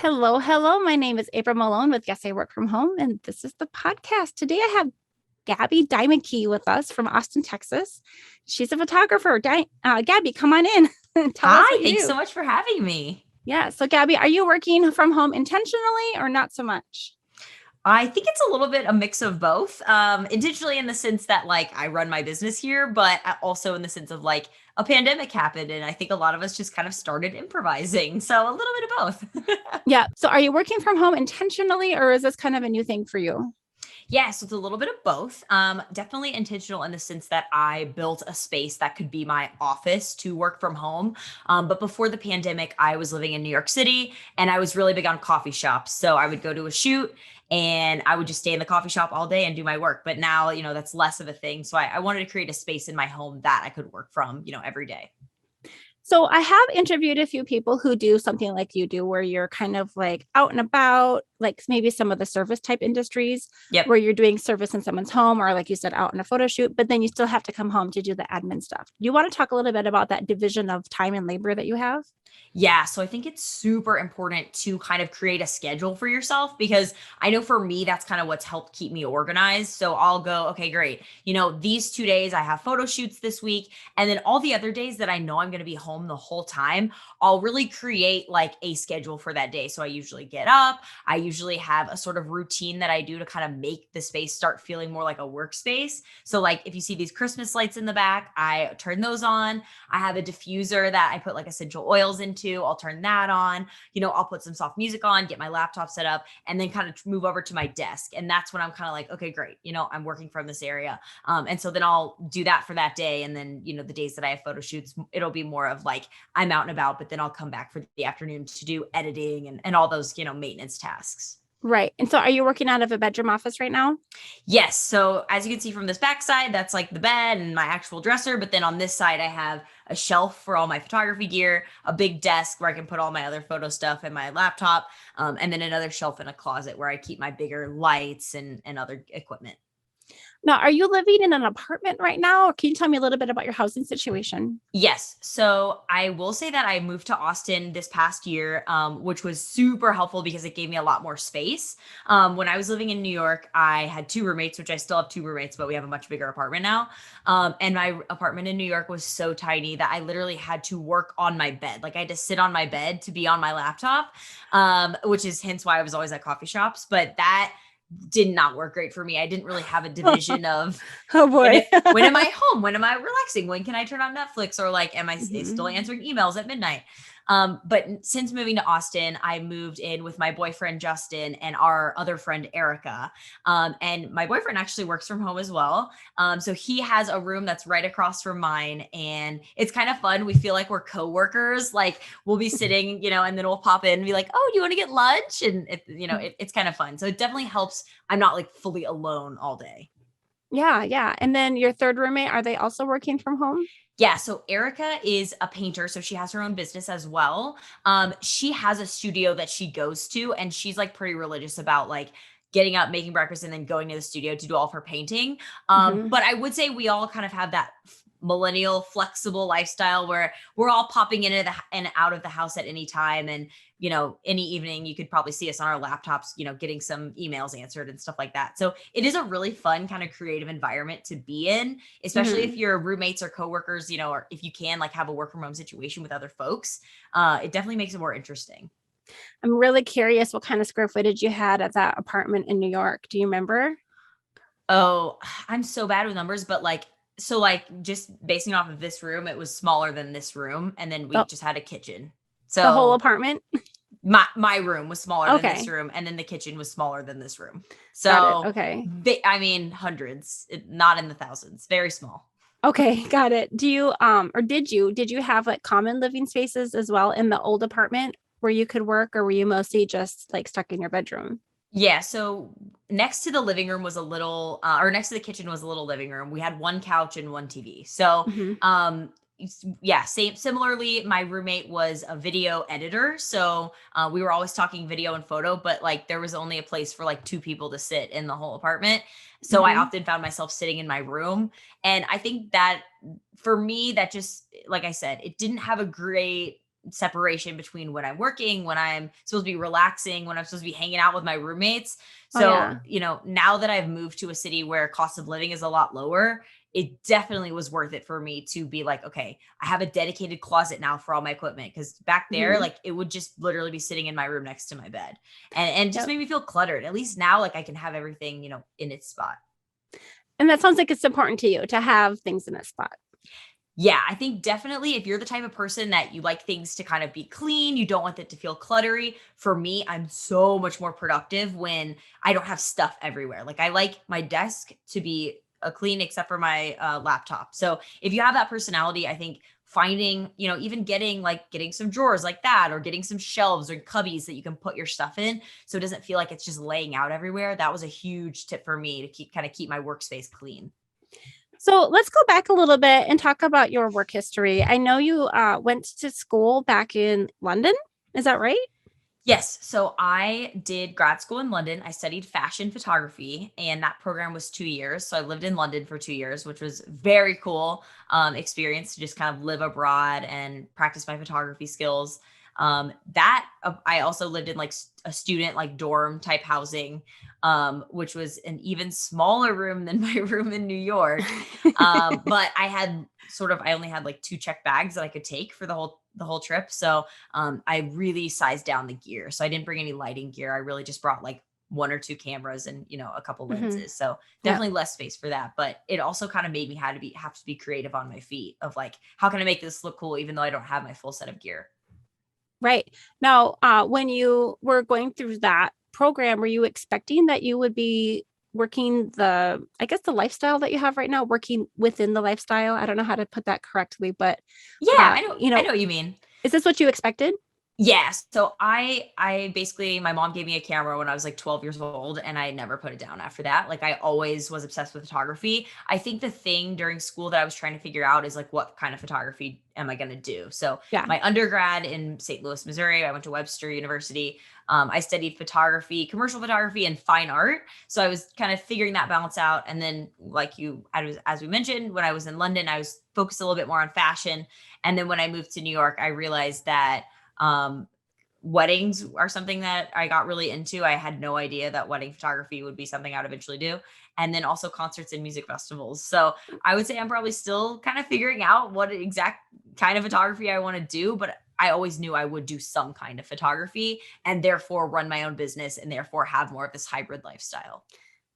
Hello, hello. My name is April Malone with Yes, I Work From Home, and this is the podcast. Today I have Gaby Deimeke with us from Austin, Texas. She's a photographer. Gaby, come on in and tell us Hi, what you thanks do. so much for having me. Yeah. So, Gaby, are you working from home intentionally or not so much? I think it's a little bit a mix of both. Intentionally in the sense that like I run my business here, but also in the sense of like a pandemic happened and I think a lot of us just kind of started improvising. So a little bit of both. Yeah. So, are you working from home intentionally or is this kind of a new thing for you? Yeah, so it's a little bit of both. Definitely intentional in the sense that I built a space that could be my office to work from home. But before the pandemic, I was living in New York City and I was really big on coffee shops. So I would go to a shoot and I would just stay in the coffee shop all day and do my work. But now, that's less of a thing. So I wanted to create a space in my home that I could work from, every day. So I have interviewed a few people who do something like you do, where you're kind of like out and about, like maybe some of the service type industries Yep. where you're doing service in someone's home, or like you said, out in a photo shoot, but then you still have to come home to do the admin stuff. Do you want to talk a little bit about that division of time and labor that you have? Yeah, so I think it's super important to kind of create a schedule for yourself because I know for me, that's kind of what's helped keep me organized. So I'll go, okay, great. These 2 days I have photo shoots this week. And then all the other days that I know I'm going to be home the whole time, I'll really create like a schedule for that day. So I usually get up, I usually have a sort of routine that I do to kind of make the space start feeling more like a workspace. So, like, if you see these Christmas lights in the back, I turn those on. I have a diffuser that I put like essential oils into. I'll turn that on. I'll put some soft music on, get my laptop set up, and then kind of move over to my desk. And that's when I'm kind of like, okay, great. I'm working from this area. And so then I'll do that for that day. And then, the days that I have photo shoots, it'll be more of like I'm out and about, but then I'll come back for the afternoon to do editing and all those, maintenance tasks. Right. And so are you working out of a bedroom office right now? Yes. So as you can see from this back side, that's like the bed and my actual dresser. But then on this side, I have a shelf for all my photography gear, a big desk where I can put all my other photo stuff and my laptop, and then another shelf in a closet where I keep my bigger lights and other equipment. Now, are you living in an apartment right now? Or can you tell me a little bit about your housing situation? Yes. So I will say that I moved to Austin this past year, which was super helpful because it gave me a lot more space. When I was living in New York, I had two roommates, which I still have two roommates, but we have a much bigger apartment now. And my apartment in New York was so tiny that I literally had to work on my bed. Like I had to sit on my bed to be on my laptop, which is hence why I was always at coffee shops. But that did not work great for me. I didn't really have a division of Oh boy. when am I home? When am I relaxing? When can I turn on Netflix? Or like, am I still Mhm. answering emails at midnight? But since moving to Austin, I moved in with my boyfriend, Justin, and our other friend, Erica. And my boyfriend actually works from home as well. So he has a room that's right across from mine. And it's kind of fun. We feel like we're coworkers. Like we'll be sitting, and then we'll pop in and be like, oh, do you want to get lunch? And it's kind of fun. So it definitely helps. I'm not like fully alone all day. Yeah, yeah. And then your third roommate, are they also working from home? Yeah, so Erica is a painter, so she has her own business as well. She has a studio that she goes to, and she's like pretty religious about like getting up, making breakfast, and then going to the studio to do all of her painting. Mhm. But I would say we all kind of have that millennial flexible lifestyle where we're all popping in and out of the house at any time, and any evening you could probably see us on our laptops, getting some emails answered and stuff like that. So it is a really fun kind of creative environment to be in, especially if Mhm. your roommates or coworkers, or if you can like have a work from home situation with other folks. It definitely makes it more interesting. I'm really curious what kind of square footage you had at that apartment in New York. Do you remember? Oh, I'm so bad with numbers, but like, so like just basing off of this room, it was smaller than this room, and then we The, just had a kitchen. the whole So apartment? my room was smaller than this Okay. room, and then the kitchen was smaller than this room. Got it. So Okay. I mean, hundreds, not in the thousands, very small. Okay, got it. Do you or did you have like common living spaces as well in the old apartment where you could work, or were you mostly just like stuck in your bedroom? Yeah, so next to the living room was a little, or next to the kitchen was a little living room. We had one couch and one TV. So, Mhm. yeah, same. Similarly, my roommate was a video editor, so we were always talking video and photo, but like there was only a place for like two people to sit in the whole apartment. So I Mhm. often found myself sitting in my room, and I think that for me, that just like I said, it didn't have a great separation between when I'm working, when I'm supposed to be relaxing, when I'm supposed to be hanging out with my roommates. Oh, So, yeah. now that I've moved to a city where cost of living is a lot lower, it definitely was worth it for me to be like, okay, I have a dedicated closet now for all my equipment. Cause back there, Mhm. like it would just literally be sitting in my room next to my bed, and it just Yep. made me feel cluttered. At least now, like I can have everything, in its spot. And that sounds like it's important to you to have things in a spot. Yeah, I think definitely if you're the type of person that you like things to kind of be clean, you don't want it to feel cluttery. For me, I'm so much more productive when I don't have stuff everywhere. Like I like my desk to be clean except for my laptop. So if you have that personality, I think finding, even getting some drawers like that, or getting some shelves or cubbies that you can put your stuff in so it doesn't feel like it's just laying out everywhere. That was a huge tip for me to keep my workspace clean. So let's go back a little bit and talk about your work history. I know you went to school back in London. Is that right? Yes. So I did grad school in London. I studied fashion photography, and that program was 2 years. So I lived in London for 2 years, which was very cool experience to just kind of live abroad and practice my photography skills. I also lived in like a student like dorm type housing, which was an even smaller room than my room in New York. But I only had like two check bags that I could take for the whole trip. So I really sized down the gear. So I didn't bring any lighting gear. I really just brought like one or two cameras and a couple Mhm. lenses. So Yeah. definitely less space for that. But it also kind of made me have to be creative on my feet of like, how can I make this look cool even though I don't have my full set of gear? Right. Now, when you were going through that program, were you expecting that you would be working I guess the lifestyle that you have right now, working within the lifestyle? I don't know how to put that correctly, but, Yeah, I know what you mean. is this what you expected? Yes. So I basically, my mom gave me a camera when I was like 12 years old, and I never put it down after that. Like I always was obsessed with photography. I think the thing during school that I was trying to figure out is like, what kind of photography am I going to do? So Yeah. my undergrad in St. Louis, Missouri, I went to Webster University. I studied photography, commercial photography, and fine art. So I was kind of figuring that balance out. And then as we mentioned, when I was in London, I was focused a little bit more on fashion. And then when I moved to New York, I realized that um, weddings are something that I got really into. I had no idea that wedding photography would be something I'd eventually do. And then also concerts and music festivals. So I would say I'm probably still kind of figuring out what exact kind of photography I want to do, but I always knew I would do some kind of photography and therefore run my own business and therefore have more of this hybrid lifestyle.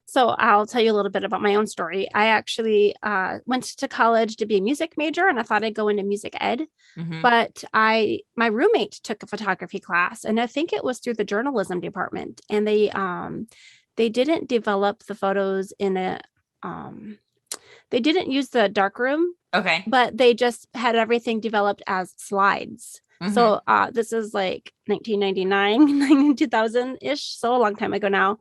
So I'll tell you a little bit about my own story. I actually went to college to be a music major, and I thought I'd go into music ed. Hmm. But my roommate took a photography class, and I think it was through the journalism department, and they didn't develop the photos um, they didn't use the darkroom, Okay. but they just had everything developed as slides. Hmm. So this is like 1999, 2000 ish, so a long time ago now.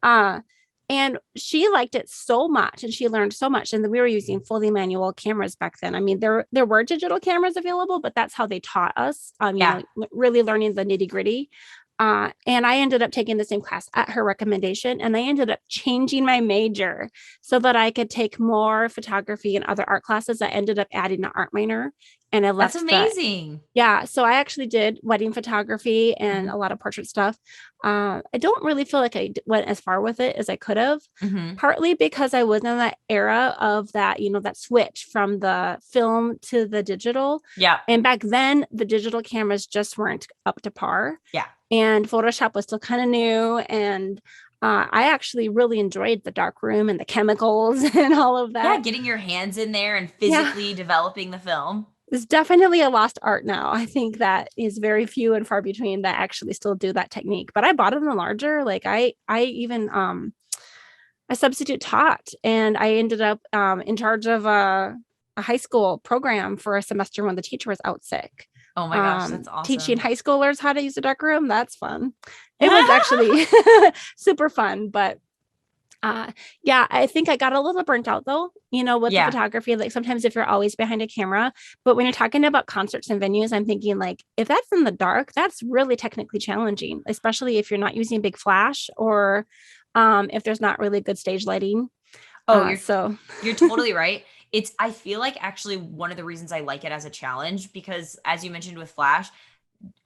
Uh, and she liked it so much, and she learned so much. And we were using fully manual cameras back then. I mean, there were digital cameras available, but that's how they taught us. Yeah. Really learning the nitty gritty. And I ended up taking the same class at her recommendation, and I ended up changing my major so that I could take more photography and other art classes. I ended up adding an art minor, and I That's left amazing. yeah, so I actually did wedding photography and a Hmm. lot of portrait stuff. I don't really feel like went as far with it as I could have, Hmm. partly because I was in that era of that switch from the film to the digital. Yeah. And back then, the digital cameras just weren't up to par, Yeah. and Photoshop was still kind of new. And I actually really enjoyed the dark room and the chemicals and all of Yeah. that. Getting your hands in there and Yeah, physically developing the film. it's definitely a lost art now. I think that is very few and far between that actually still do that technique. But I bought it in the larger. Like I even I substitute taught, and I ended up in charge of a high school program for a semester when the teacher was out sick. Oh my gosh, that's Teaching awesome. high schoolers how to use a dark room, that's fun. It was actually super fun, but yeah, I think I got a little burnt out though, with the Yeah. photography. Like sometimes if you're always behind a camera, but when you're talking about concerts and venues, I'm thinking like if that's in the dark, that's really technically challenging, especially if you're not using big flash or if there's not really good stage lighting. Oh, So you're totally right. I feel like actually one of the reasons I like it as a challenge, because as you mentioned with Flash,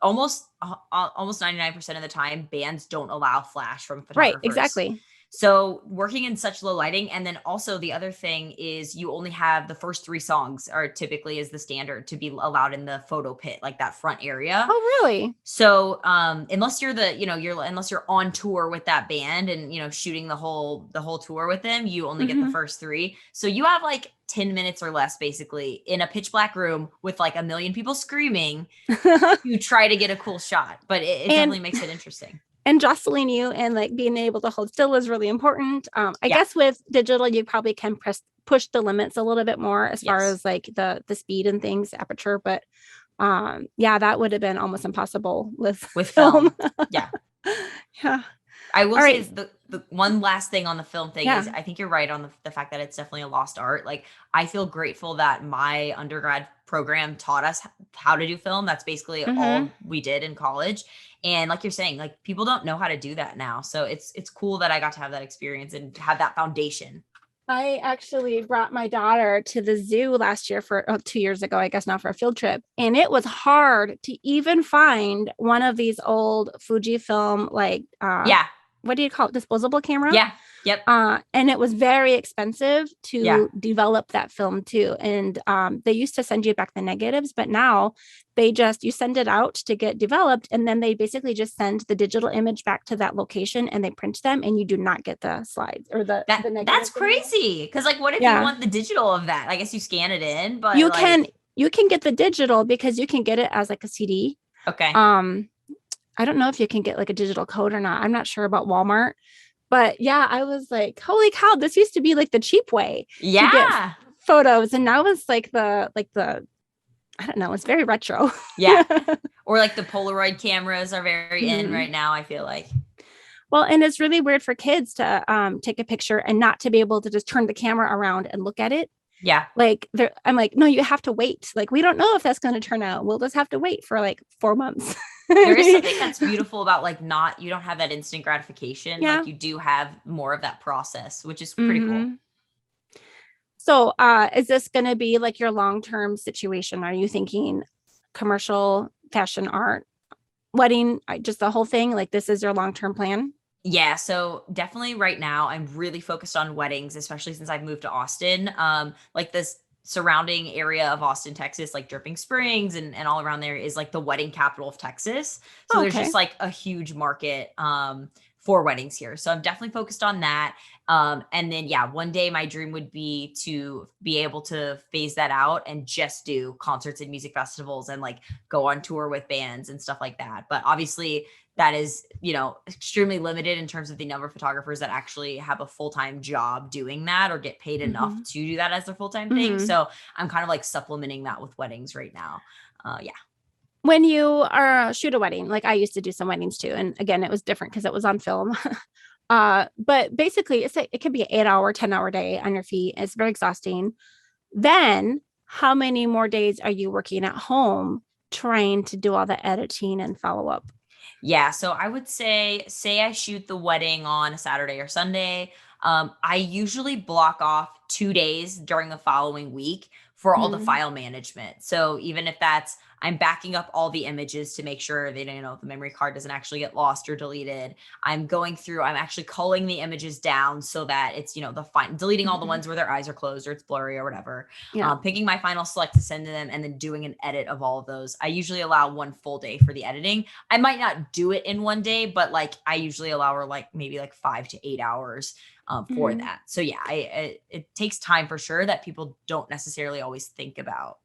almost 99% of the time bands don't allow flash from Right, photographers. exactly. So working in such low lighting, and then also the other thing is you only have the first 3 songs are typically is the standard to be allowed in the photo pit, like that front area. Oh, really? So unless you're unless you're on tour with that band and shooting the whole tour with them, you only get the Mhm. first 3. So you have like 10 minutes or less basically in a pitch black room with like a million people screaming to try to get a cool shot. But it And definitely makes it interesting. and jostling you and like being able to hold still is really important. I Yeah. guess with digital, you probably can push the limits a little bit more as far Yes. as like the speed and things, aperture. But yeah, that would have been almost impossible with With film. film. Yeah. Yeah. I will All say right. the one last thing on the film thing is Yeah. I think you're right on the fact that it's definitely a lost art. Like I feel grateful that my undergrad program taught us how to do film. That's basically Mm-hmm. all we did in college. And like you're saying, like people don't know how to do that now. So it's cool that I got to have that experience and have that foundation. I actually brought my daughter to the zoo last year 2 years ago, I guess now, for a field trip. And it was hard to even find one of these old Fujifilm, like, Yeah. what do you call it? Disposable camera. Yeah. Yep. And it was very expensive Yeah. to develop that film too. And they used to send you back the negatives, but now you send it out to get developed. And then they basically just send the digital image back to that location and they print them and you do not get the slides or the That's negatives anymore. crazy. Cause like what if you Yeah. want the digital of that? I guess you scan it in, but You can, like you can get the digital because you can get it as like a CD. okay. Um, I don't know if you can get like a digital code or not. I'm not sure about Walmart. But yeah, I was like, holy cow, this used to be like the cheap way to get Yeah. photos. And now it's like I don't know, it's very retro. Yeah. Or like the Polaroid cameras are very in Mhm. right now, I feel like. Well, and it's really weird for kids to take a picture and not to be able to just turn the camera around and look at it. Yeah. Like I'm like, no, you have to wait. Like, we don't know if that's going to turn out. We'll just have to wait for like 4 months. There is something that's beautiful about like you don't have that instant gratification. Yeah. Like you do have more of that process, which is pretty cool. Mm-hmm. So is this going to be like your long-term situation? Are you thinking commercial, fashion, art, wedding, just the whole thing? Like this is your long-term plan? Yeah, so definitely right now I'm really focused on weddings, especially since I've moved to Austin. Like this surrounding area of Austin, Texas, like Dripping Springs and all around there is like the wedding capital of Texas. So there's Okay. just like a huge market for weddings here. So I'm definitely focused on that. And then yeah, one day my dream would be to be able to phase that out and just do concerts and music festivals and like go on tour with bands and stuff like that. But obviously that is, extremely limited in terms of the number of photographers that actually have a full-time job doing that or get paid enough Mm-hmm. to do that as their full-time thing. Mm-hmm. So I'm kind of like supplementing that with weddings right now. Yeah. When you are shoot a wedding, like I used to do some weddings too. And again, it was different because it was on film. But basically it could be an 8-hour, 10-hour day on your feet. It's very exhausting. Then how many more days are you working at home trying to do all the editing and follow up? Yeah. So I would say I shoot the wedding on a Saturday or Sunday. I usually block off 2 days during the following week for all the Mm-hmm. file management. So even if that's I'm backing up all the images to make sure that the memory card doesn't actually get lost or deleted. I'm actually culling the images down so that it's deleting all the Mm-hmm. ones where their eyes are closed or it's blurry or whatever. Yeah. Picking my final select to send to them and then doing an edit of all of those. I usually allow one full day for the editing. I might not do it in one day, but like I usually allow her like maybe like 5 to 8 hours for Mm-hmm. that. So yeah, it takes time for sure that people don't necessarily always think about.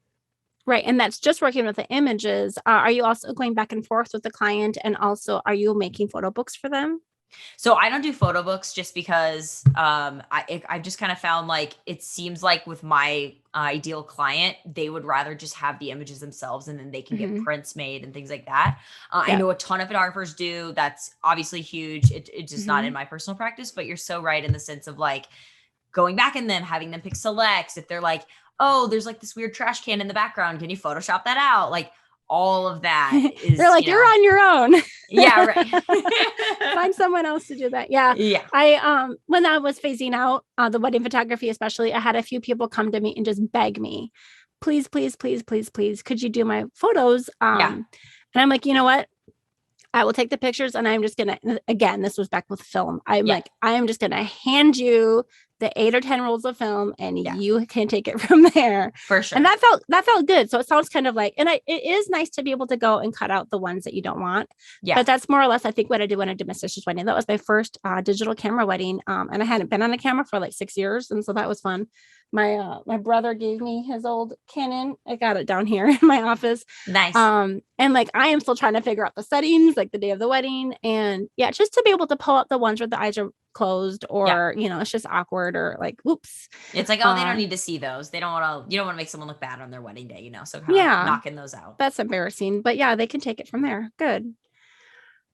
Right. And that's just working with the images. Are you also going back and forth with the client? And also, are you making photo books for them? So I don't do photo books just because I've just kind of found like it seems like with my ideal client, they would rather just have the images themselves and then they can get Mm-hmm. prints made and things like that. I Yeah. know a ton of photographers do. That's obviously huge. It's just not Mm-hmm. in my personal practice, but you're so right in the sense of like going back in them, having them pick selects. If they're like, oh, there's like this weird trash can in the background, can you Photoshop that out? Like all of that You're is, like, you're on your own. yeah, right. Find someone else to do that. Yeah. Yeah. When I was phasing out the wedding photography, especially, I had a few people come to me and just beg me, please, please, please, please, please, could you do my photos? Yeah. And I'm like, you know what? I will take the pictures and I'm just going to, again, this was back with film. I'm like, I am just going to hand you the 8 or 10 rolls of film and you can take it from there. For sure. And that felt good. So it sounds kind of like, and it is nice to be able to go and cut out the ones that you don't want. Yeah. But that's more or less, I think, what I did when I did my sister's wedding. That was my first digital camera wedding. And I hadn't been on a camera for like 6 years. And so that was fun. My brother gave me his old Canon. I got it down here in my office. Nice. And like, I am still trying to figure out the settings, like the day of the wedding. And yeah, just to be able to pull up the ones where the eyes are closed or, it's just awkward or like, whoops. It's like, they don't need to see those. You don't want to make someone look bad on their wedding day, So kind of knocking those out. That's embarrassing, but yeah, they can take it from there. Good.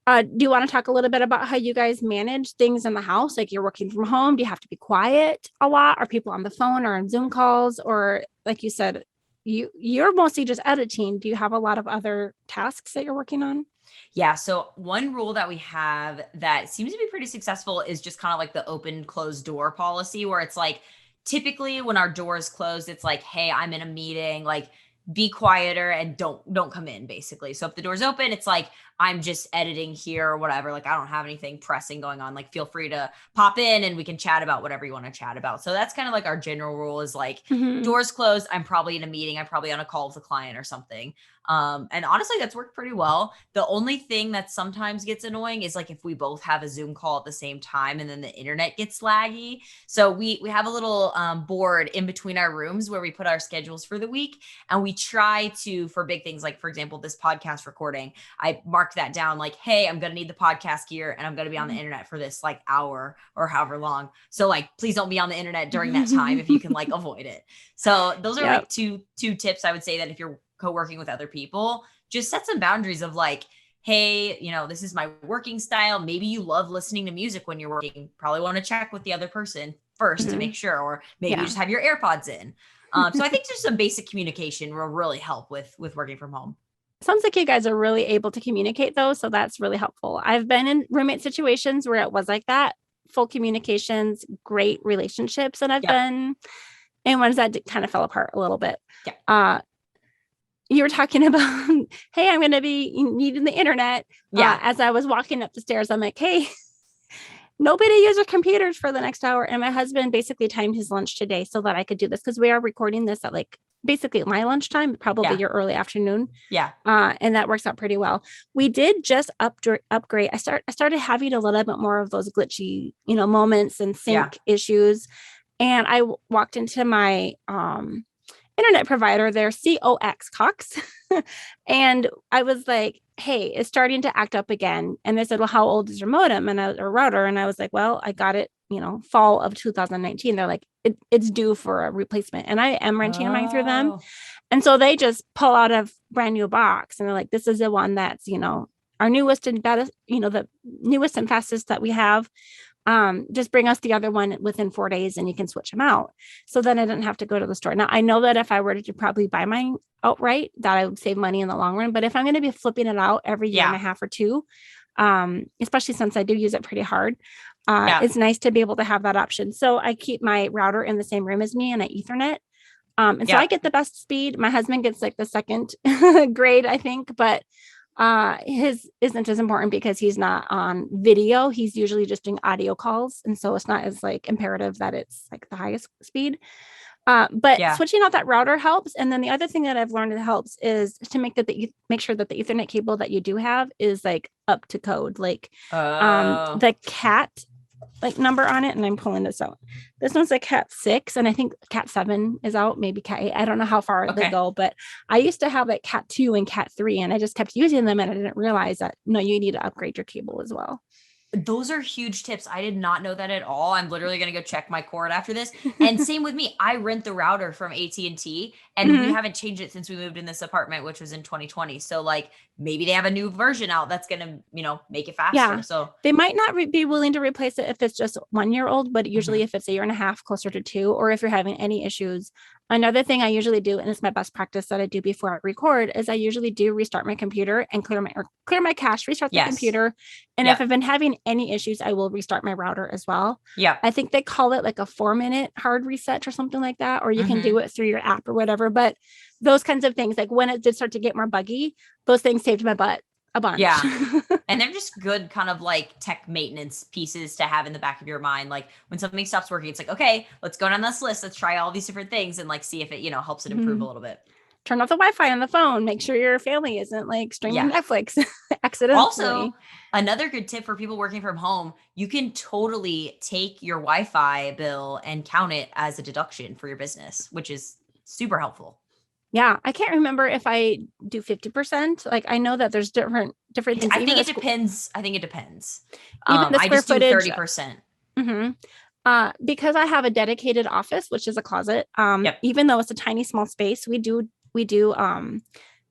Do you want to talk a little bit about how you guys manage things in the house? Like you're working from home. Do you have to be quiet a lot? Are people on the phone or on Zoom calls? Or like you said, you're mostly just editing. Do you have a lot of other tasks that you're working on? Yeah. So one rule that we have that seems to be pretty successful is just kind of like the open closed door policy, where it's like, typically when our door is closed, it's like, hey, I'm in a meeting, like be quieter and don't come in, basically. So if the door's open, it's like, I'm just editing here or whatever. Like I don't have anything pressing going on. Like feel free to pop in and we can chat about whatever you want to chat about. So that's kind of like our general rule is like doors closed. I'm probably in a meeting. I'm probably on a call with a client or something. And honestly, that's worked pretty well. The only thing that sometimes gets annoying is like if we both have a Zoom call at the same time and then the internet gets laggy. So we have a little board in between our rooms where we put our schedules for the week. And we try to, for big things, like for example, this podcast recording, I marked that down like, hey, I'm going to need the podcast gear and I'm going to be on the internet for this like hour or however long. So like, please don't be on the internet during that time if you can like avoid it. So those are like two tips I would say that if you're co-working with other people, just set some boundaries of like, hey, this is my working style. Maybe you love listening to music when you're working. Probably want to check with the other person first to make sure, or maybe you just have your AirPods in. So I think just some basic communication will really help with working from home. Sounds like you guys are really able to communicate though. So that's really helpful. I've been in roommate situations where it was like that, full communications, great relationships. And I've been in ones that kind of fell apart a little bit. Yeah. You were talking about, hey, I'm going to be needing the internet. Yeah. As I was walking up the stairs, I'm like, hey, nobody uses computers for the next hour. And my husband basically timed his lunch today so that I could do this because we are recording this at like basically my lunchtime, probably your early afternoon. Yeah. And that works out pretty well. We did just upgrade. I started having a little bit more of those glitchy, moments and sync issues. And I walked into my internet provider, their Cox, and I was like, hey, it's starting to act up again. And they said, well, how old is your modem or router? And I was like, well, I got it, fall of 2019. They're like, it's due for a replacement. And I am renting mine through them. And so they just pull out a brand new box and they're like, this is the one that's, our newest and better, the newest and fastest that we have. Just bring us the other one within 4 days and you can switch them out. So then I didn't have to go to the store. Now I know that if I were to probably buy mine outright, that I would save money in the long run. But if I'm going to be flipping it out every year and a half or two, especially since I do use it pretty hard, it's nice to be able to have that option. So I keep my router in the same room as me and I Ethernet. And so I get the best speed. My husband gets like the second grade, I think, but his isn't as important because he's not on video. He's usually just doing audio calls. And so it's not as like imperative that it's like the highest speed. But switching out that router helps. And then the other thing that I've learned that helps is to make sure that the Ethernet cable that you do have is like up to code, like the cat like number on it. And I'm pulling this out. This one's like cat 6. And I think cat 7 is out, maybe cat 8. I don't know how far they go, but I used to have like cat 2 and cat 3 and I just kept using them. And I didn't realize that, no, you need to upgrade your cable as well. Those are huge tips. I did not know that at all. I'm literally going to go check my cord after this. And same with me. I rent the router from AT&T and we haven't changed it since we moved in this apartment, which was in 2020. So like maybe they have a new version out that's going to, make it faster. Yeah. So they might not be willing to replace it if it's just 1 year old, but usually if it's a year and a half, closer to 2, or if you're having any issues, Another thing I usually do, and it's my best practice that I do before I record, is I usually do restart my computer and clear my cache, restart the Yes. computer. And if Yep. I've been having any issues, I will restart my router as well. Yep. I think they call it like a 4-minute hard reset or something like that, or you can Mm-hmm. do it through your app or whatever. But those kinds of things, like when it did start to get more buggy, those things saved my butt a bunch. Yeah. And they're just good kind of like tech maintenance pieces to have in the back of your mind. Like when something stops working, it's like, okay, let's go down this list. Let's try all these different things and like see if it, you know, helps it improve a little bit. Turn off the Wi-Fi on the phone. Make sure your family isn't like streaming Netflix accidentally. Also, another good tip for people working from home, you can totally take your Wi-Fi bill and count it as a deduction for your business, which is super helpful. Yeah, I can't remember if I do 50%. Like I know that there's different things. I think it depends. I think it depends. Even the square I just footage, do 30%. Because I have a dedicated office, which is a closet. Even though it's a tiny small space, we do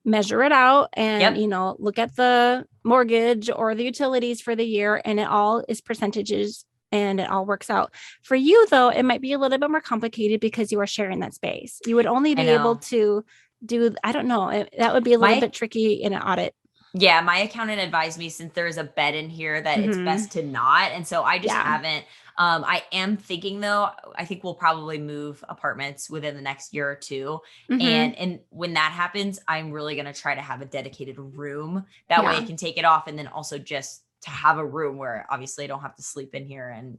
measure it out and look at the mortgage or the utilities for the year, and it all is percentages. And it all works out. For you, though, it might be a little bit more complicated because you are sharing that space. You would only be able to do, I don't know, that would be a little bit tricky in an audit. Yeah, my accountant advised me, since there's a bed in here, that it's best to not. And so I just haven't. I am thinking, though, I think we'll probably move apartments within the next year or two. And when that happens, I'm really going to try to have a dedicated room. That way I can take it off, and then also just to have a room where obviously I don't have to sleep in here. And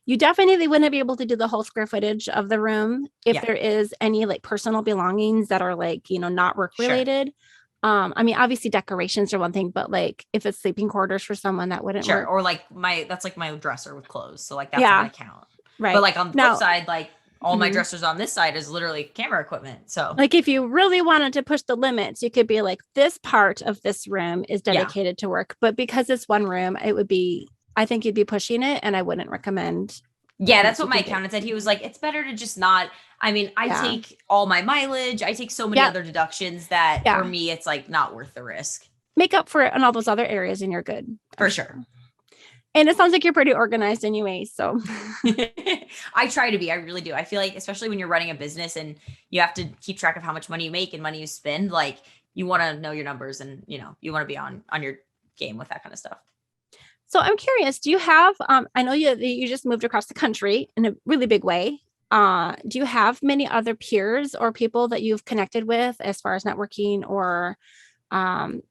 you definitely wouldn't be able to do the whole square footage of the room if there is any like personal belongings that are like, not work related. I mean, obviously decorations are one thing, but like if it's sleeping quarters for someone, that wouldn't work. Or like that's like my dresser with clothes. So like that's not gonna count. Right. But like on the flip side, like all my dressers on this side is literally camera equipment. So like if you really wanted to push the limits, you could be like, this part of this room is dedicated to work. But because it's one room, I think you'd be pushing it, and I wouldn't recommend. Yeah, that's what my accountant said. He was like, it's better to just not. I mean, I take all my mileage. I take so many other deductions that for me, it's like not worth the risk. Make up for it on all those other areas and you're good. For sure. And it sounds like you're pretty organized anyway. So I try to be. I really do. I feel like, especially when you're running a business and you have to keep track of how much money you make and money you spend, like you want to know your numbers, and you want to be on your game with that kind of stuff. So I'm curious, do you have, I know you just moved across the country in a really big way. Do you have many other peers or people that you've connected with as far as networking or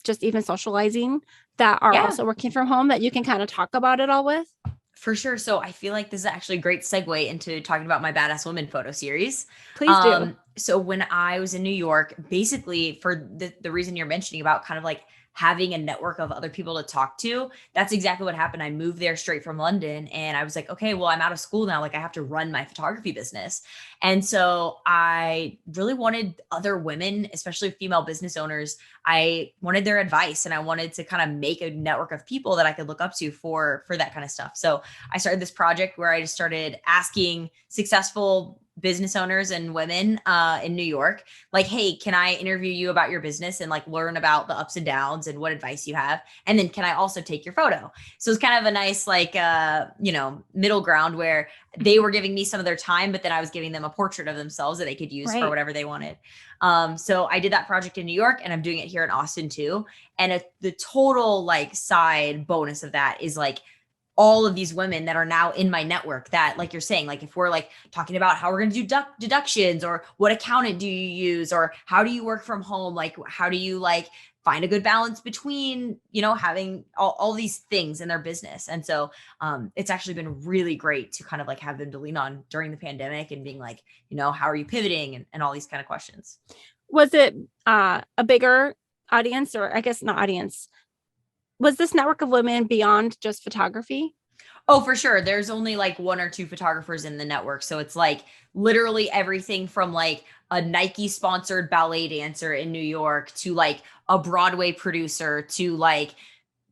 just even socializing that are also working from home that you can kind of talk about it all with? For sure. So I feel like this is actually a great segue into talking about my Badass Women photo series. Please do. So when I was in New York, basically for the reason you're mentioning about kind of like having a network of other people to talk to, that's exactly what happened. I moved there straight from London, and I was like, okay, well, I'm out of school now. Like I have to run my photography business. And so I really wanted other women, especially female business owners. I wanted their advice, and I wanted to kind of make a network of people that I could look up to for that kind of stuff. So I started this project where I just started asking successful business owners and women in New York, like, hey, can I interview you about your business and like learn about the ups and downs and what advice you have? And then can I also take your photo? So it's kind of a nice like middle ground where they were giving me some of their time, but then I was giving them a portrait of themselves that they could use for whatever they wanted. So I did that project in New York, and I'm doing it here in Austin too. And the total like side bonus of that is like all of these women that are now in my network that, like you're saying, like if we're like talking about how we're going to do deductions, or what accountant do you use, or how do you work from home? Like, how do you like find a good balance between, having all these things in their business. And so it's actually been really great to kind of like have them to lean on during the pandemic and being like, how are you pivoting, and all these kind of questions. Was it a bigger audience, or I guess not audience? Was this network of women beyond just photography? Oh, for sure. There's only like one or two photographers in the network. So it's like literally everything from like a Nike sponsored ballet dancer in New York to like a Broadway producer to like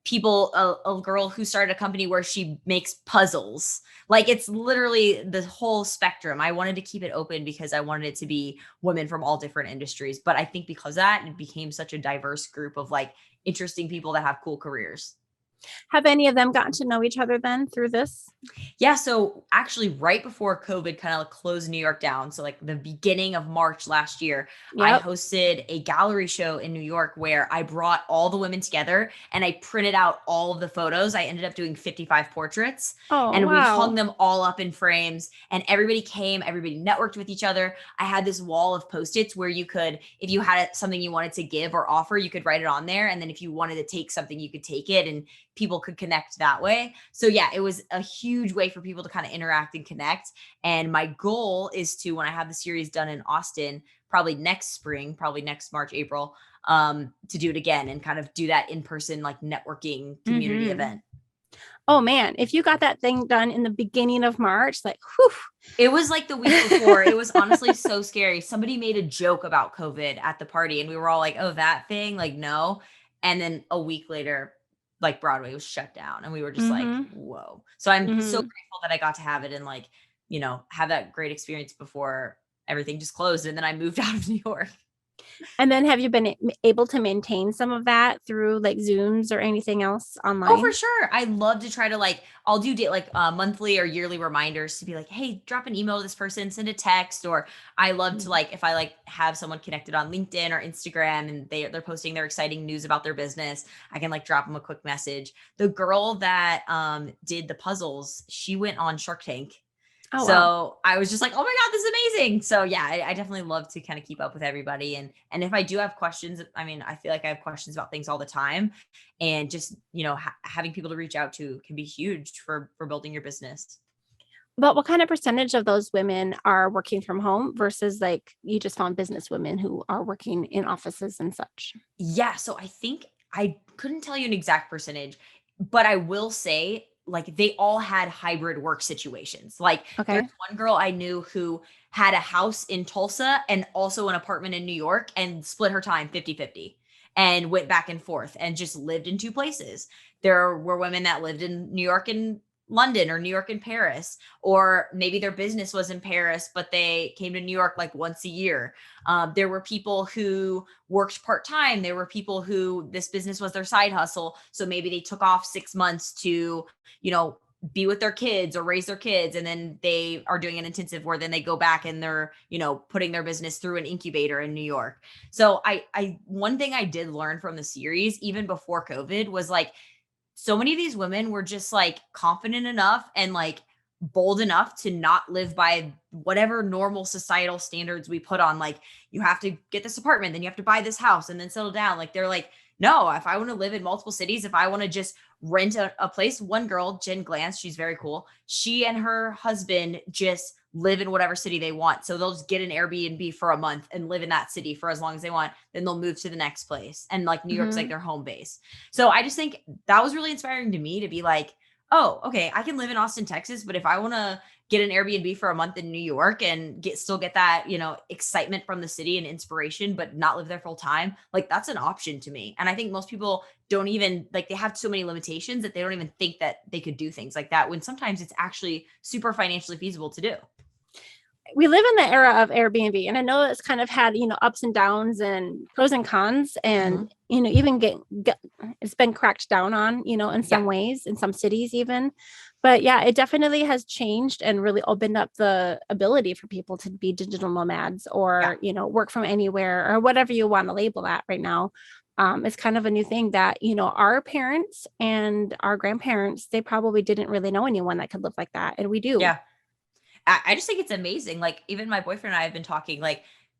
people, a girl who started a company where she makes puzzles. Like it's literally the whole spectrum. I wanted to keep it open because I wanted it to be women from all different industries. But I think because of that, it became such a diverse group of like interesting people that have cool careers. Have any of them gotten to know each other then through this? Yeah. So actually right before COVID kind of closed New York down. So like the beginning of March last year, I Yep. hosted a gallery show in New York where I brought all the women together and I printed out all of the photos. I ended up doing 55 portraits Oh, and we hung wow. them all up in frames and everybody came, everybody networked with each other. I had this wall of Post-its where you could, if you had something you wanted to give or offer, you could write it on there. And then if you wanted to take something, you could take it and people could connect that way. So yeah, it was a huge way for people to kind of interact and connect. And my goal is to, when I have the series done in Austin, probably next spring, probably next March, April, to do it again and kind of do that in person, like networking community event. Oh man, if you got that thing done in the beginning of March, like, whew. It was like the week before. It was honestly so scary. Somebody made a joke about COVID at the party and we were all like, oh, that thing, like, no. And then a week later, like Broadway was shut down and we were just like, whoa. So I'm so grateful that I got to have it and like, have that great experience before everything just closed. And then I moved out of New York. And then have you been able to maintain some of that through like Zooms or anything else online? Oh, for sure. I love to try to I'll do monthly or yearly reminders to be like, hey, drop an email to this person, send a text. Or I love to if I have someone connected on LinkedIn or Instagram and they're posting their exciting news about their business, I can drop them a quick message. The girl that did the puzzles, she went on Shark Tank. Oh, so wow. I was just like, oh my God, this is amazing. So yeah, I definitely love to kind of keep up with everybody. And if I do have questions, I mean, I feel like I have questions about things all the time and just, having people to reach out to can be huge for building your business. But what kind of percentage of those women are working from home versus like you just found business women who are working in offices and such? Yeah. So I think I couldn't tell you an exact percentage, but I will say they all had hybrid work situations. There's Okay. one girl I knew who had a house in Tulsa and also an apartment in New York and split her time 50-50 and went back and forth and just lived in two places. There were women that lived in New York and London or New York and Paris, or maybe their business was in Paris, but they came to New York once a year. There were people who worked part-time. There were people who this business was their side hustle. So maybe they took off 6 months to, be with their kids or raise their kids. And then they are doing an intensive where then they go back and they're, putting their business through an incubator in New York. So one thing I did learn from the series, even before COVID, was so many of these women were just confident enough and bold enough to not live by whatever normal societal standards we put on. You have to get this apartment, then you have to buy this house and then settle down. They're no, if I want to live in multiple cities, if I want to just rent a place, one girl, Jen Glantz, she's very cool. She and her husband just live in whatever city they want. So they'll just get an Airbnb for a month and live in that city for as long as they want. Then they'll move to the next place. And New York's their home base. So I just think that was really inspiring to me to be oh, okay, I can live in Austin, Texas, but if I want to get an Airbnb for a month in New York and still get that, excitement from the city and inspiration, but not live there full time, that's an option to me. And I think most people don't even they have so many limitations that they don't even think that they could do things like that when sometimes it's actually super financially feasible to do. We live in the era of Airbnb, and I know it's kind of had, ups and downs and pros and cons, and, even it's been cracked down on, in some ways, in some cities even. But yeah, it definitely has changed and really opened up the ability for people to be digital nomads or, work from anywhere or whatever you want to label that right now. It's kind of a new thing that, our parents and our grandparents, they probably didn't really know anyone that could live like that. And we do. Yeah. I just think it's amazing. Even my boyfriend and I have been talking,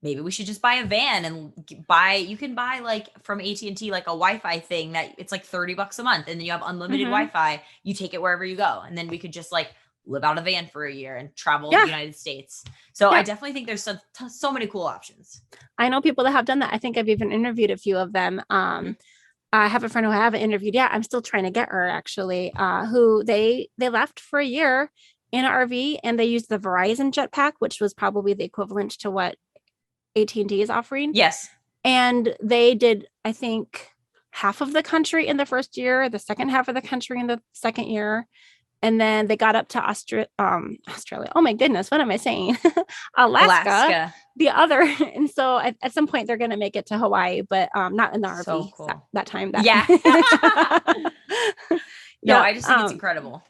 maybe we should just buy a van and you can buy from AT&T, a Wi-Fi thing that it's $30 a month. And then you have unlimited Wi-Fi. You take it wherever you go. And then we could just live out a van for a year and travel the United States. So I definitely think there's so many cool options. I know people that have done that. I think I've even interviewed a few of them. I have a friend who I haven't interviewed yet. I'm still trying to get her actually, who they left for a year in an RV and they used the Verizon jetpack, which was probably the equivalent to what AT&T is offering. Yes. And they did, I think, half of the country in the first year, the second half of the country in the second year. And then they got up to Australia. Oh my goodness, what am I saying? Alaska. The other. And so at some point they're going to make it to Hawaii, but not in the RV so cool. that time. Yeah. No, Yeah. I just think it's incredible.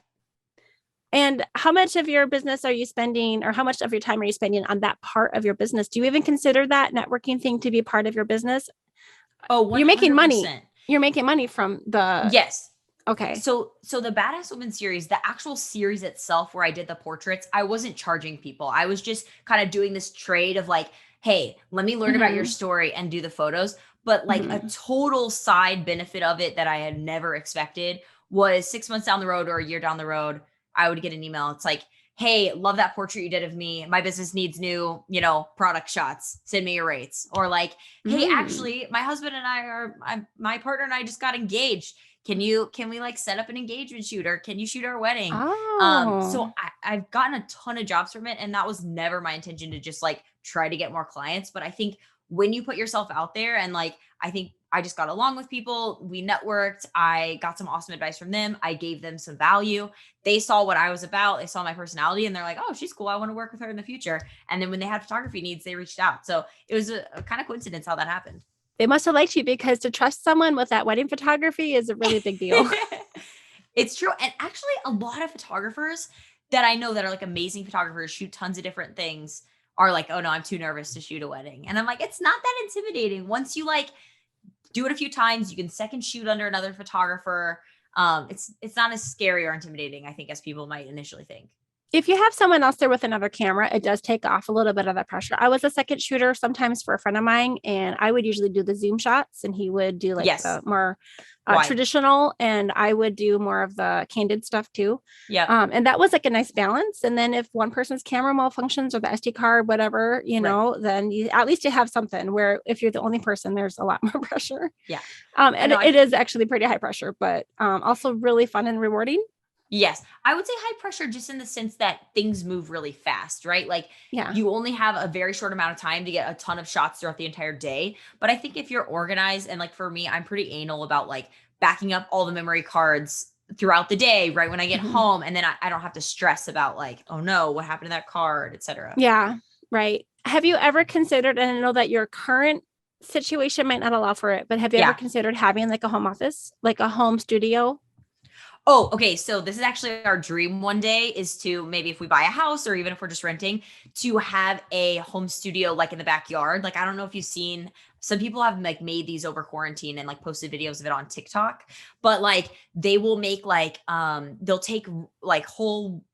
And how much of your business are you spending, or how much of your time are you spending on that part of your business? Do you even consider that networking thing to be part of your business? Oh, 100%. You're making money. You're making money from the. Yes. Okay. So the Badass Woman series, the actual series itself where I did the portraits, I wasn't charging people. I was just kind of doing this trade of like, hey, let me learn about your story and do the photos. But like a total side benefit of it that I had never expected was 6 months down the road or a year down the road, I would get an email. It's like, hey, love that portrait you did of me. My business needs new, product shots. Send me your rates. Or like, hey, actually, my husband and my partner and I just got engaged. Can we like set up an engagement shoot, or can you shoot our wedding? So I've gotten a ton of jobs from it, and that was never my intention to just like try to get more clients. But I think when you put yourself out there, and like, I think I just got along with people, we networked, I got some awesome advice from them, I gave them some value. They saw what I was about, they saw my personality, and they're like, oh, she's cool, I want to work with her in the future. And then when they had photography needs, they reached out. So it was a kind of coincidence how that happened. They must have liked you, because to trust someone with that wedding photography is a really big deal. It's true. And actually, a lot of photographers that I know that are like amazing photographers, shoot tons of different things, are like, oh no, I'm too nervous to shoot a wedding. And I'm like, it's not that intimidating. Once you like do it a few times, you can second shoot under another photographer. It's not as scary or intimidating, I think, as people might initially think. If you have someone else there with another camera, it does take off a little bit of that pressure. I was a second shooter sometimes for a friend of mine, and I would usually do the Zoom shots, and he would do like the more traditional, and I would do more of the candid stuff too. Yeah. And that was like a nice balance. And then if one person's camera malfunctions or the SD card, whatever, then at least you have something, where if you're the only person, there's a lot more pressure. Yeah. And it is actually pretty high pressure, but also really fun and rewarding. Yes. I would say high pressure just in the sense that things move really fast, right? Like you only have a very short amount of time to get a ton of shots throughout the entire day. But I think if you're organized, and like for me, I'm pretty anal about like backing up all the memory cards throughout the day, right when I get home. And then I don't have to stress about like, oh no, what happened to that card, etc. Yeah, right. Have you ever considered, and I know that your current situation might not allow for it, but have you ever considered having like a home office, like a home studio? Oh, okay. So this is actually our dream one day, is to, maybe if we buy a house, or even if we're just renting, to have a home studio like in the backyard. Like, I don't know if you've seen, some people have like made these over quarantine and like posted videos of it on TikTok, but like they will make like, they'll take like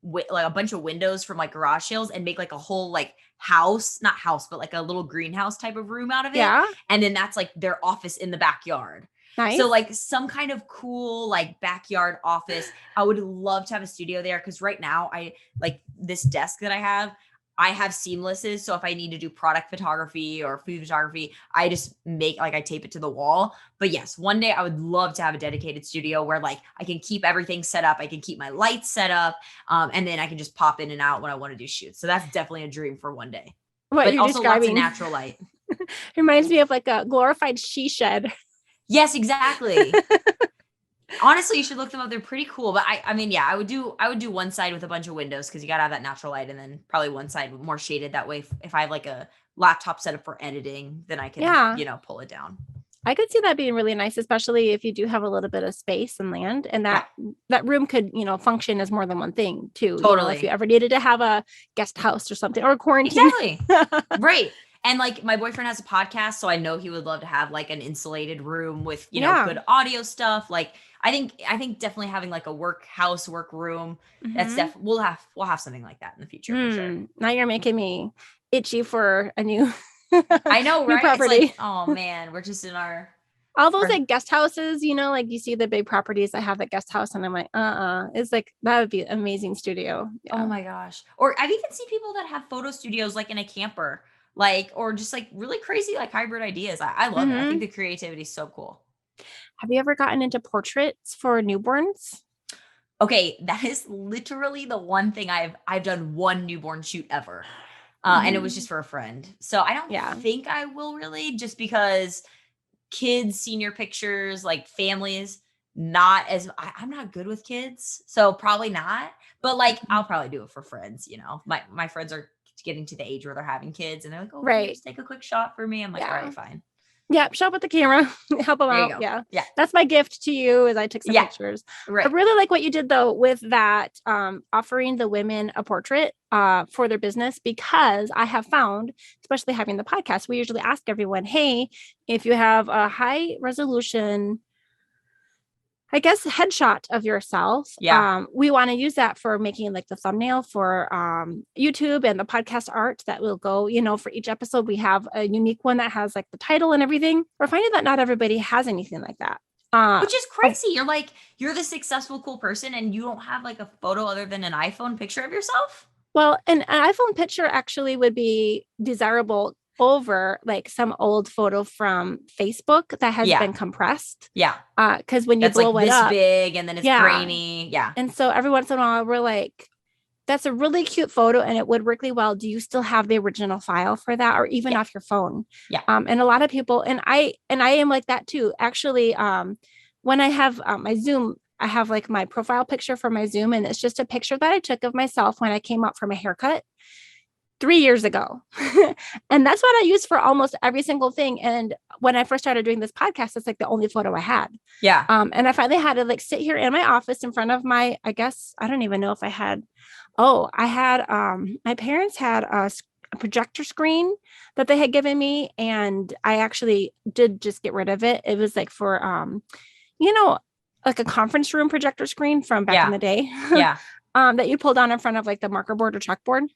like a bunch of windows from like garage sales and make like a whole like not house, but like a little greenhouse type of room out of it. Yeah. And then that's like their office in the backyard. Nice. So like some kind of cool like backyard office. I would love to have a studio there, because right now I like this desk that I have seamlesses. So if I need to do product photography or food photography, I just I tape it to the wall. But yes, one day I would love to have a dedicated studio where like I can keep everything set up. I can keep my lights set up. And then I can just pop in and out when I want to do shoots. So that's definitely a dream for one day. What you're also describing, lots of natural light. Reminds me of like a glorified she shed. Yes, exactly. Honestly, you should look them up. They're pretty cool. But I mean, yeah, I would do one side with a bunch of windows, because you got to have that natural light, and then probably one side more shaded. That way, if I have like a laptop set up for editing, then I can, pull it down. I could see that being really nice, especially if you do have a little bit of space and land, and that room could, function as more than one thing too. Totally. If you ever needed to have a guest house or something, or quarantine. Exactly. Right. And like my boyfriend has a podcast, so I know he would love to have like an insulated room with, good audio stuff. Like I think definitely having like a work room. That's definitely, we'll have something like that in the future for sure. Now you're making me itchy for a new I know, right? New property. It's like, oh man, we're just in all those like guest houses, like you see the big properties that have the guest house, and I'm like, it's like, that would be an amazing studio. Yeah. Oh my gosh. Or I've even seen people that have photo studios like in a camper. Like, or just like really crazy, like hybrid ideas. I love it. I think the creativity is so cool. Have you ever gotten into portraits for newborns? Okay. That is literally the one thing I've done one newborn shoot ever. And it was just for a friend. So I don't think I will really, just because kids, senior pictures, like families, I'm not good with kids. So probably not, but like, I'll probably do it for friends. My friends are getting to the age where they're having kids, and they're like, oh, can you just take a quick shot for me? I'm like, all right, fine. Yeah, show up with the camera, help them There you out. go. Yeah. Yeah. That's my gift to you is I took some Yeah. pictures. Right. I really like what you did though with that offering the women a portrait for their business, because I have found, especially having the podcast, we usually ask everyone, hey, if you have a high resolution, I guess, headshot of yourself. Yeah. We want to use that for making like the thumbnail for YouTube and the podcast art that will go, for each episode. We have a unique one that has like the title and everything. We're finding that not everybody has anything like that. Which is crazy. You're the successful, cool person and you don't have like a photo other than an iPhone picture of yourself? Well, an iPhone picture actually would be desirable over like some old photo from Facebook that has been compressed. Yeah. Because when you That's like blow it this up, big and then it's grainy. Yeah. And so every once in a while, we're like, that's a really cute photo and it would work really well. Do you still have the original file for that, or even off your phone? Yeah. And a lot of people, and I am like that too. Actually, when I have my Zoom, I have like my profile picture for my Zoom, and it's just a picture that I took of myself when I came out from a haircut 3 years ago. And that's what I use for almost every single thing. And when I first started doing this podcast, it's like the only photo I had. Yeah. And I finally had to like sit here in my office in front of my, I guess, I don't even know if I had, my parents had a projector screen that they had given me. And I actually did just get rid of it. It was like for, like a conference room projector screen from back in the day. Yeah. That you pull down in front of like the marker board or chalkboard.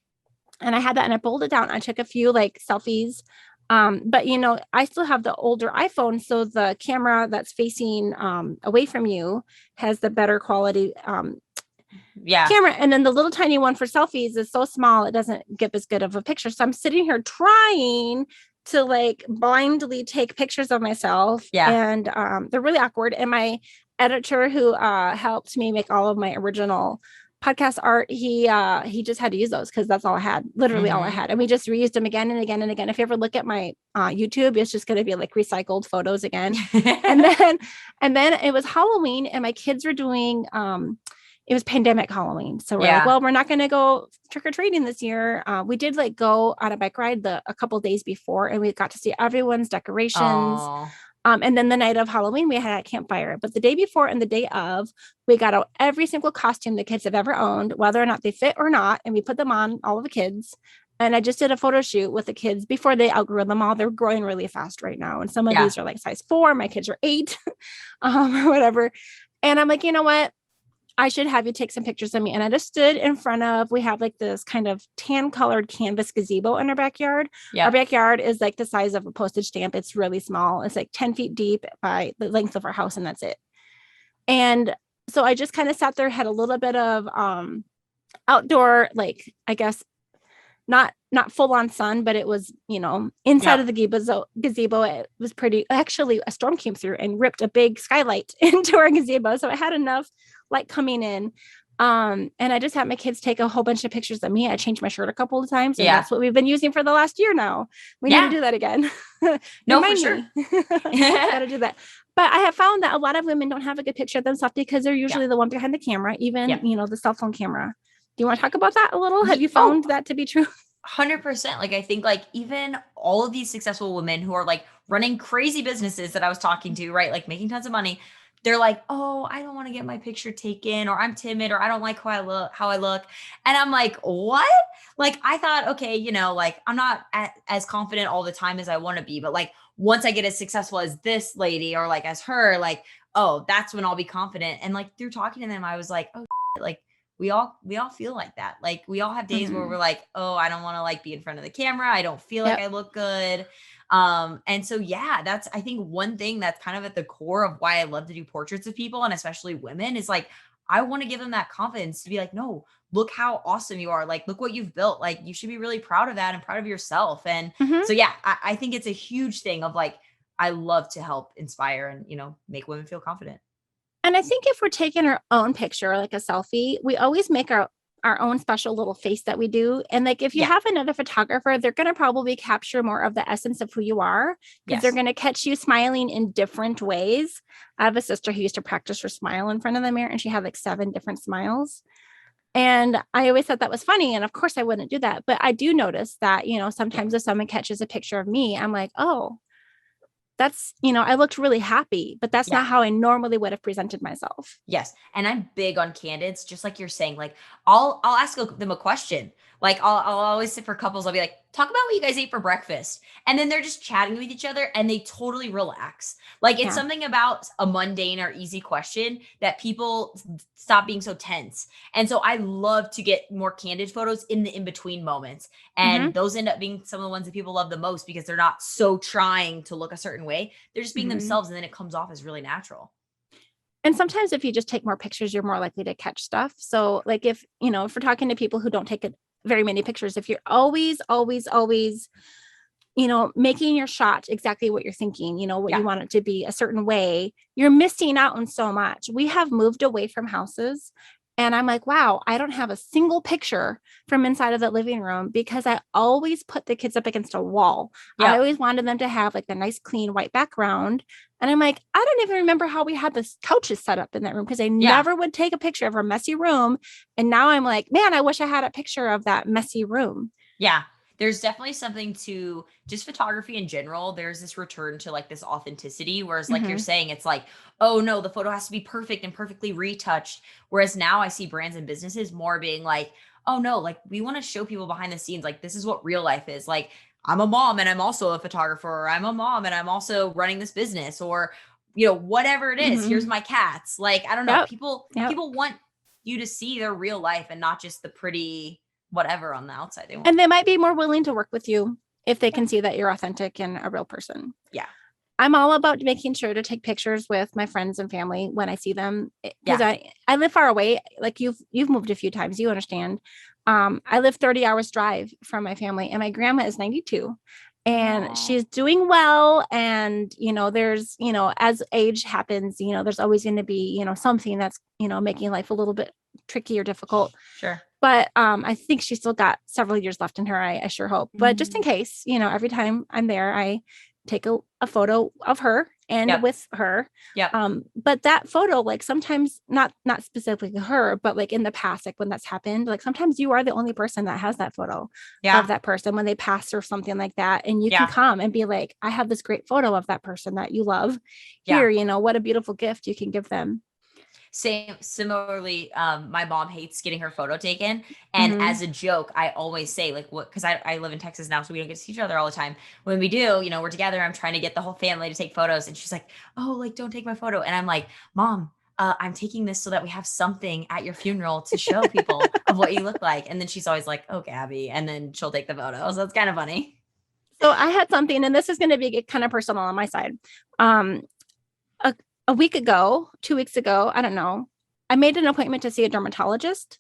And I had that and I pulled it down. I took a few like selfies. But I still have the older iPhone. So the camera that's facing away from you has the better quality camera. And then the little tiny one for selfies is so small, it doesn't give as good of a picture. So I'm sitting here trying to like blindly take pictures of myself. Yeah. And they're really awkward. And my editor who helped me make all of my original podcast art, he just had to use those because that's all I had, literally all I had. And we just reused them again and again and again. If you ever look at my YouTube, it's just going to be like recycled photos again. and then it was Halloween and my kids were doing it was pandemic Halloween. So we're like, well, we're not going to go trick-or-treating this year. We did like go on a bike ride a couple of days before, and we got to see everyone's decorations. And then the night of Halloween, we had a campfire. But the day before and the day of, we got out every single costume the kids have ever owned, whether or not they fit or not. And we put them on, all of the kids. And I just did a photo shoot with the kids before they outgrew them all. They're growing really fast right now. And some of these are like size 4. My kids are 8 or whatever. And I'm like, you know what? I should have you take some pictures of me. And I just stood in front of, we have like this kind of tan colored canvas gazebo in our backyard. Our backyard is like the size of a postage stamp. It's really small. It's like 10 feet deep by the length of our house. And that's it. And so I just kind of sat there, had a little bit of outdoor, like, I guess, not full on sun, but it was, inside of the gazebo. It was pretty, actually a storm came through and ripped a big skylight into our gazebo. So I had enough light coming in. And I just had my kids take a whole bunch of pictures of me. I changed my shirt a couple of times and that's what we've been using for the last year now. We need to do that again. No, for sure. Gotta do that. But I have found that a lot of women don't have a good picture of themselves because they're usually the one behind the camera, even, the cell phone camera. Do you want to talk about that a little? Have you found that to be true? 100%. Like, I think like even all of these successful women who are like running crazy businesses that I was talking to, right? Like making tons of money. They're like, oh, I don't want to get my picture taken, or I'm timid, or I don't like how I look. And I'm like, what? Like, I thought, okay, like I'm not as confident all the time as I want to be. But like, once I get as successful as this lady or like as her, like, oh, that's when I'll be confident. And like through talking to them, I was like, oh, like, we all feel like that. Like we all have days where we're like, oh, I don't want to like be in front of the camera. I don't feel like I look good. And so, that's, I think one thing that's kind of at the core of why I love to do portraits of people, and especially women, is like, I want to give them that confidence to be like, no, look how awesome you are. Like, look what you've built. Like, you should be really proud of that and proud of yourself. And so, I think it's a huge thing of like, I love to help inspire and, make women feel confident. And I think if we're taking our own picture, like a selfie, we always make our own special little face that we do. And like, if you have another photographer, they're going to probably capture more of the essence of who you are, because they're going to catch you smiling in different ways. I have a sister who used to practice her smile in front of the mirror, and she had like 7 different smiles. And I always thought that was funny. And of course I wouldn't do that. But I do notice that, sometimes if someone catches a picture of me, I'm like, oh, that's, I looked really happy, but that's Yeah. not how I normally would have presented myself. Yes. And I'm big on candidates, just like you're saying. Like I'll ask them a question. Like I'll always sit for couples, I'll be like, talk about what you guys ate for breakfast. And then they're just chatting with each other and they totally relax. Like it's Yeah. something about a mundane or easy question that people stop being so tense. And so I love to get more candid photos in the in-between moments. And those end up being some of the ones that people love the most because they're not so trying to look a certain way. They're just being themselves, and then it comes off as really natural. And sometimes if you just take more pictures, you're more likely to catch stuff. So like if we're talking to people who don't take very many pictures, if you're always, always, always, making your shot exactly what you're thinking, what you want it to be a certain way, you're missing out on so much. We have moved away from houses. And I'm like, wow, I don't have a single picture from inside of the living room because I always put the kids up against a wall. I always wanted them to have like the nice, clean white background. And I'm like, I don't even remember how we had the couches set up in that room because I never would take a picture of our messy room. And now I'm like, man, I wish I had a picture of that messy room. Yeah. There's definitely something to just photography in general. There's this return to like this authenticity. Whereas like you're saying, it's like, oh no, the photo has to be perfect and perfectly retouched. Whereas now I see brands and businesses more being like, oh no, like we want to show people behind the scenes. Like this is what real life is. Like I'm a mom and I'm also a photographer, or I'm a mom and I'm also running this business, or, whatever it is, here's my cats. Like, I don't know. People want you to see their real life and not just the pretty whatever on the outside. And they might be more willing to work with you if they can see that you're authentic and a real person. Yeah. I'm all about making sure to take pictures with my friends and family when I see them. Because I live far away. Like you've moved a few times, you understand. I live 30 hours drive from my family, and my grandma is 92 and she's doing well. And, there's, as age happens, there's always going to be, something that's, making life a little bit tricky or difficult. Sure. But I think she's still got several years left in her. I sure hope. But just in case, every time I'm there, I take a photo of her and with her. But that photo, like sometimes not specifically her, but like in the past, like when that's happened, like sometimes you are the only person that has that photo of that person when they pass or something like that. And you can come and be like, I have this great photo of that person that you love here. What a beautiful gift you can give them. Similarly, my mom hates getting her photo taken. And as a joke, I always say like because I live in Texas now, so we don't get to see each other all the time. When we do, we're together, I'm trying to get the whole family to take photos. And she's like, oh, like, don't take my photo. And I'm like, Mom, I'm taking this so that we have something at your funeral to show people of what you look like. And then she's always like, oh, Gabby. And then she'll take the photo. So it's kind of funny. So I had something, and this is going to be kind of personal on my side. A week ago, 2 weeks ago, I don't know, I made an appointment to see a dermatologist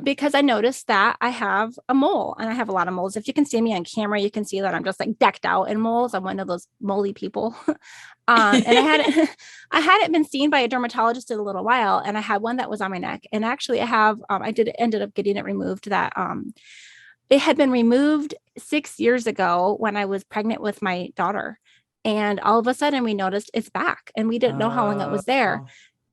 because I noticed that I have a mole, and I have a lot of moles. If you can see me on camera, you can see that I'm just like decked out in moles. I'm one of those moley people. And I hadn't been seen by a dermatologist in a little while, and I had one that was on my neck. And actually I have, ended up getting it removed. That it had been removed 6 years ago when I was pregnant with my daughter. And all of a sudden we noticed it's back, and we didn't know how long it was there.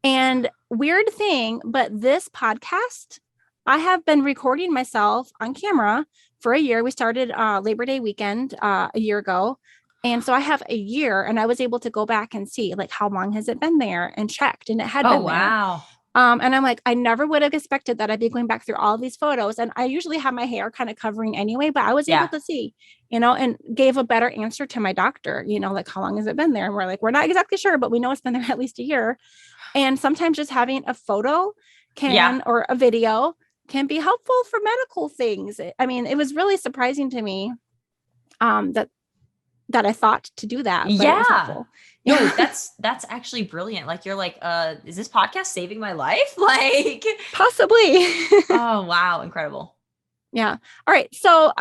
And weird thing, but this podcast, I have been recording myself on camera for a year. We started Labor Day weekend a year ago. And so I have a year, and I was able to go back and see like how long has it been there, and checked, and it had been there. Wow. And I'm like, I never would have expected that I'd be going back through all these photos. And I usually have my hair kind of covering anyway, but I was able to see, and gave a better answer to my doctor, like, how long has it been there? And we're like, we're not exactly sure, but we know it's been there at least a year. And sometimes just having a photo or a video can be helpful for medical things. I mean, it was really surprising to me that I thought to do that. But it was helpful. No, that's actually brilliant. Like, you're like, is this podcast saving my life? Like, possibly. Oh, wow. Incredible. Yeah. All right. So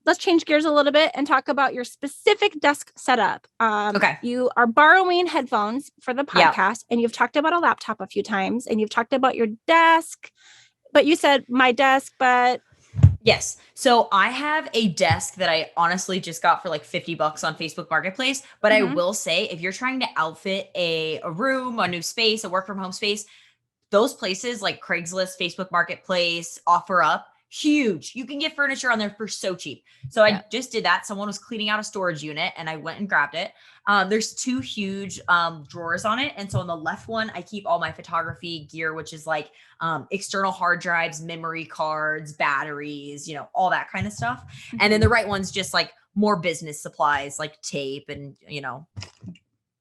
let's change gears a little bit and talk about your specific desk setup. Okay. You are borrowing headphones for the podcast, and you've talked about a laptop a few times, and you've talked about your desk, but you said my desk, but yes. So I have a desk that I honestly just got for like $50 on Facebook Marketplace. But I will say, if you're trying to outfit a room, a new space, a work from home space, those places like Craigslist, Facebook Marketplace, OfferUp, huge. You can get furniture on there for so cheap. So I just did that. Someone was cleaning out a storage unit and I went and grabbed it. There's 2 huge drawers on it. And so on the left one, I keep all my photography gear, which is like external hard drives, memory cards, batteries, you know, all that kind of stuff. And then the right one's just like more business supplies, like tape and, you know,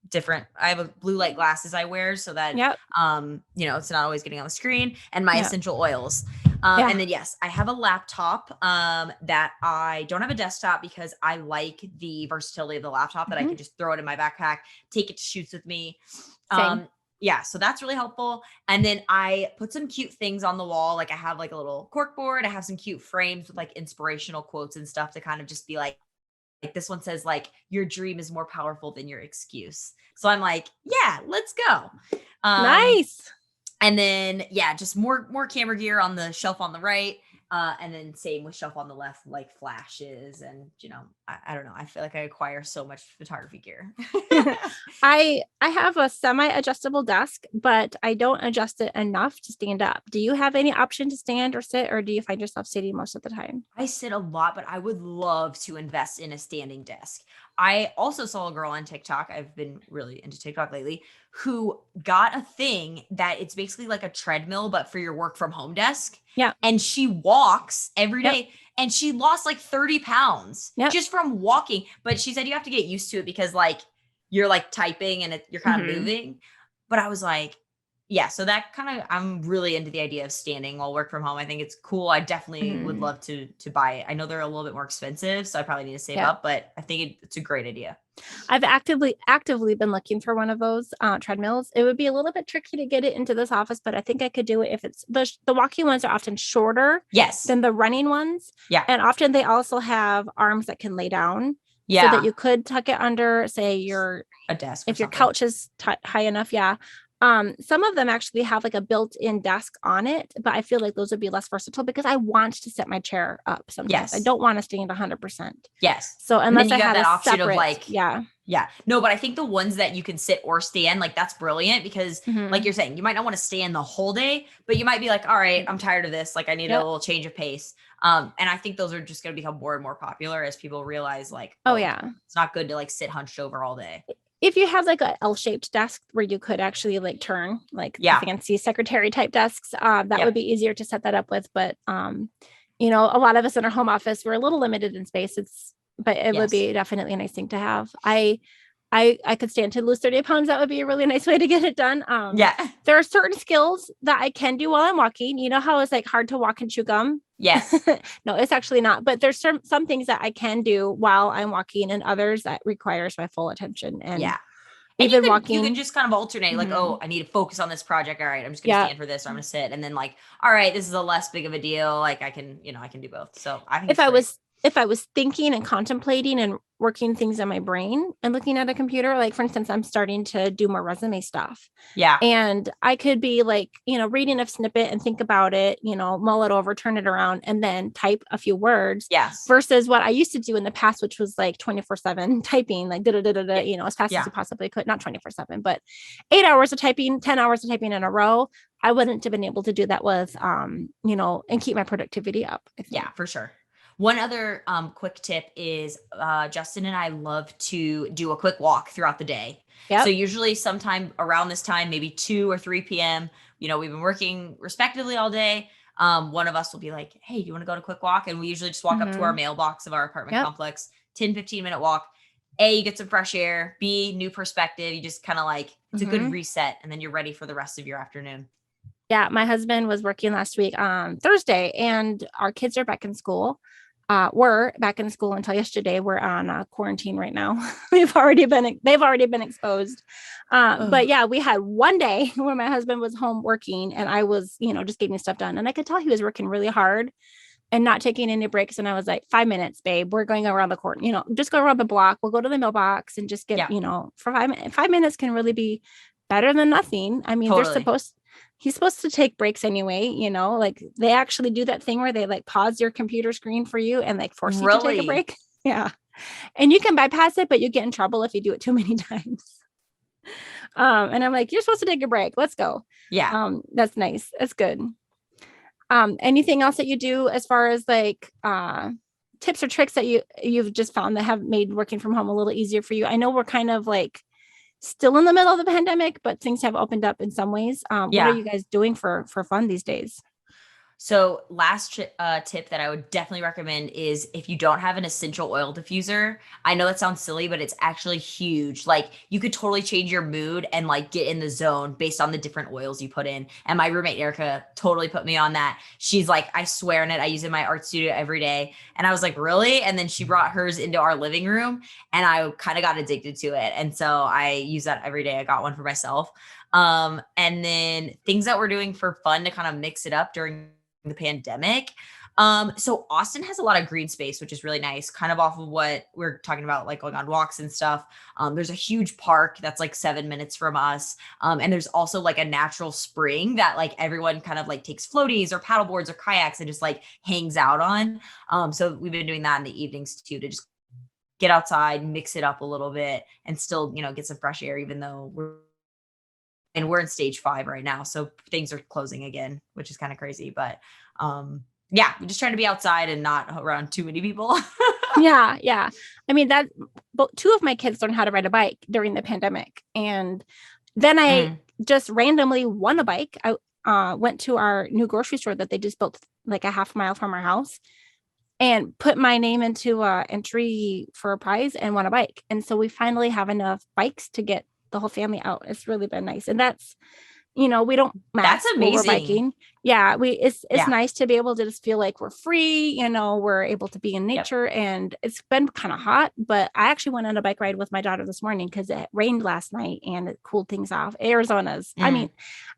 different. I have a blue light glasses I wear so that, you know, it's not always getting on the screen, and my essential oils. And then, yes, I have a laptop that I don't have a desktop because I like the versatility of the laptop that I can just throw it in my backpack, take it to shoots with me. Yeah, so that's really helpful. And then I put some cute things on the wall. Like I have like a little cork board. I have some cute frames with like inspirational quotes and stuff to kind of just be like this one says like, your dream is more powerful than your excuse. So I'm like, yeah, let's go. Nice. And then, yeah, just more camera gear on the shelf on the right. And then same with shelf on the left, like flashes and, you know, I don't know. I feel like I acquire so much photography gear. I have a semi-adjustable desk, but I don't adjust it enough to stand up. Do you have any option to stand or sit, or do you find yourself sitting most of the time? I sit a lot, but I would love to invest in a standing desk. I also saw a girl on TikTok. I've been really into TikTok lately, who got a thing that it's basically like a treadmill, but for your work from home desk. Yeah. And she walks every day and she lost like 30 pounds just from walking. But she said you have to get used to it because like you're like typing and you're kind of moving. But I was like, yeah, so that kind of, I'm really into the idea of standing while work from home. I think it's cool. I definitely would love to buy it. I know they're a little bit more expensive, so I probably need to save up, but I think it's a great idea. I've actively been looking for one of those treadmills. It would be a little bit tricky to get it into this office, but I think I could do it if it's the walking ones are often shorter than the running ones. Yeah. And often they also have arms that can lay down. Yeah. So that you could tuck it under, say, a desk. If your couch is high enough. Yeah. Some of them actually have like a built-in desk on it, but I feel like those would be less versatile because I want to set my chair up sometimes. Yes. I don't want to stand 100%. Yes. So unless I have that option separate, of like, yeah. No, but I think the ones that you can sit or stand, like that's brilliant because like you're saying, you might not want to stand the whole day, but you might be like, all right, I'm tired of this. Like I need a little change of pace. And I think those are just going to become more and more popular as people realize like, it's not good to like sit hunched over all day. If you have like a L-shaped desk where you could actually like turn like fancy secretary type desks, that would be easier to set that up with. But, you know, a lot of us in our home office, we're a little limited in space. But it would be definitely a nice thing to have. I could stand to lose 30 pounds. That would be a really nice way to get it done. There are certain skills that I can do while I'm walking. You know how it's like hard to walk and chew gum? Yes. No, it's actually not. But there's some things that I can do while I'm walking and others that requires my full attention. And even walking, you could just kind of alternate like, oh, I need to focus on this project. All right, I'm just going to stand for this. Or I'm going to sit. And then like, all right, this is a less big of a deal. Like I can do both. So I think if I was thinking and contemplating and working things in my brain and looking at a computer, like for instance, I'm starting to do more resume stuff. Yeah. And I could be like, you know, reading a snippet and think about it, you know, mull it over, turn it around, and then type a few words. Yes. Versus what I used to do in the past, which was like 24/7 typing, like you know, as fast as you possibly could, not 24/7, but 8 hours of typing, 10 hours of typing in a row. I wouldn't have been able to do that with, you know, and keep my productivity up. Yeah, for sure. One other quick tip is Justin and I love to do a quick walk throughout the day. Yep. So usually sometime around this time, maybe 2 or 3 p.m., you know, we've been working respectively all day. One of us will be like, hey, do you want to go on a quick walk? And we usually just walk up to our mailbox of our apartment complex, 10, 15-minute walk. A, you get some fresh air. B, new perspective. You just kind of like, it's a good reset. And then you're ready for the rest of your afternoon. Yeah. My husband was working last week on Thursday and our kids are back in school. Were back in school until yesterday. We're on quarantine right now. They've already been exposed. But yeah, we had one day where my husband was home working and I was, you know, just getting stuff done. And I could tell he was working really hard and not taking any breaks. And I was like, 5 minutes, babe, we're going around the court, you know, just go around the block. We'll go to the mailbox and just get, you know, for 5 minutes. 5 minutes can really be better than nothing. I mean, he's supposed to take breaks anyway, you know, like they actually do that thing where they like pause your computer screen for you and like force you to take a break. Yeah. And you can bypass it, but you get in trouble if you do it too many times. And I'm like, you're supposed to take a break. Let's go. Yeah. That's nice. That's good. Anything else that you do as far as like tips or tricks that you've just found that have made working from home a little easier for you? I know we're kind of like still in the middle of the pandemic, but things have opened up in some ways. What are Yeah. you guys doing for fun these days? So last tip that I would definitely recommend is if you don't have an essential oil diffuser, I know that sounds silly, but it's actually huge. Like you could totally change your mood and like get in the zone based on the different oils you put in. And my roommate Erica totally put me on that. She's like, I swear on it. I use it in my art studio every day. And I was like, really? And then she brought hers into our living room and I kind of got addicted to it. And so I use that every day. I got one for myself. And then things that we're doing for fun to kind of mix it up during the pandemic. So Austin has a lot of green space, which is really nice, kind of off of what we're talking about, like going on walks and stuff. There's a huge park that's like 7 minutes from us. And there's also like a natural spring that like everyone kind of like takes floaties or paddle boards or kayaks and just like hangs out on. So we've been doing that in the evenings too, to just get outside, mix it up a little bit and still, get some fresh air, even though we're in stage 5 right now. So things are closing again, which is kind of crazy, but yeah, we're just trying to be outside and not around too many people. Yeah. Yeah. I mean, but 2 of my kids learned how to ride a bike during the pandemic. And then I just randomly won a bike. I went to our new grocery store that they just built like a half mile from our house and put my name into entry for a prize and won a bike. And so we finally have enough bikes to get the whole family out. It's really been nice. And that's, we don't mask That's when we're amazing. biking. Yeah. It's nice to be able to just feel like we're free, we're able to be in nature. Yep. And it's been kind of hot, but I actually went on a bike ride with my daughter this morning because it rained last night and it cooled things off. Arizona's, I mean,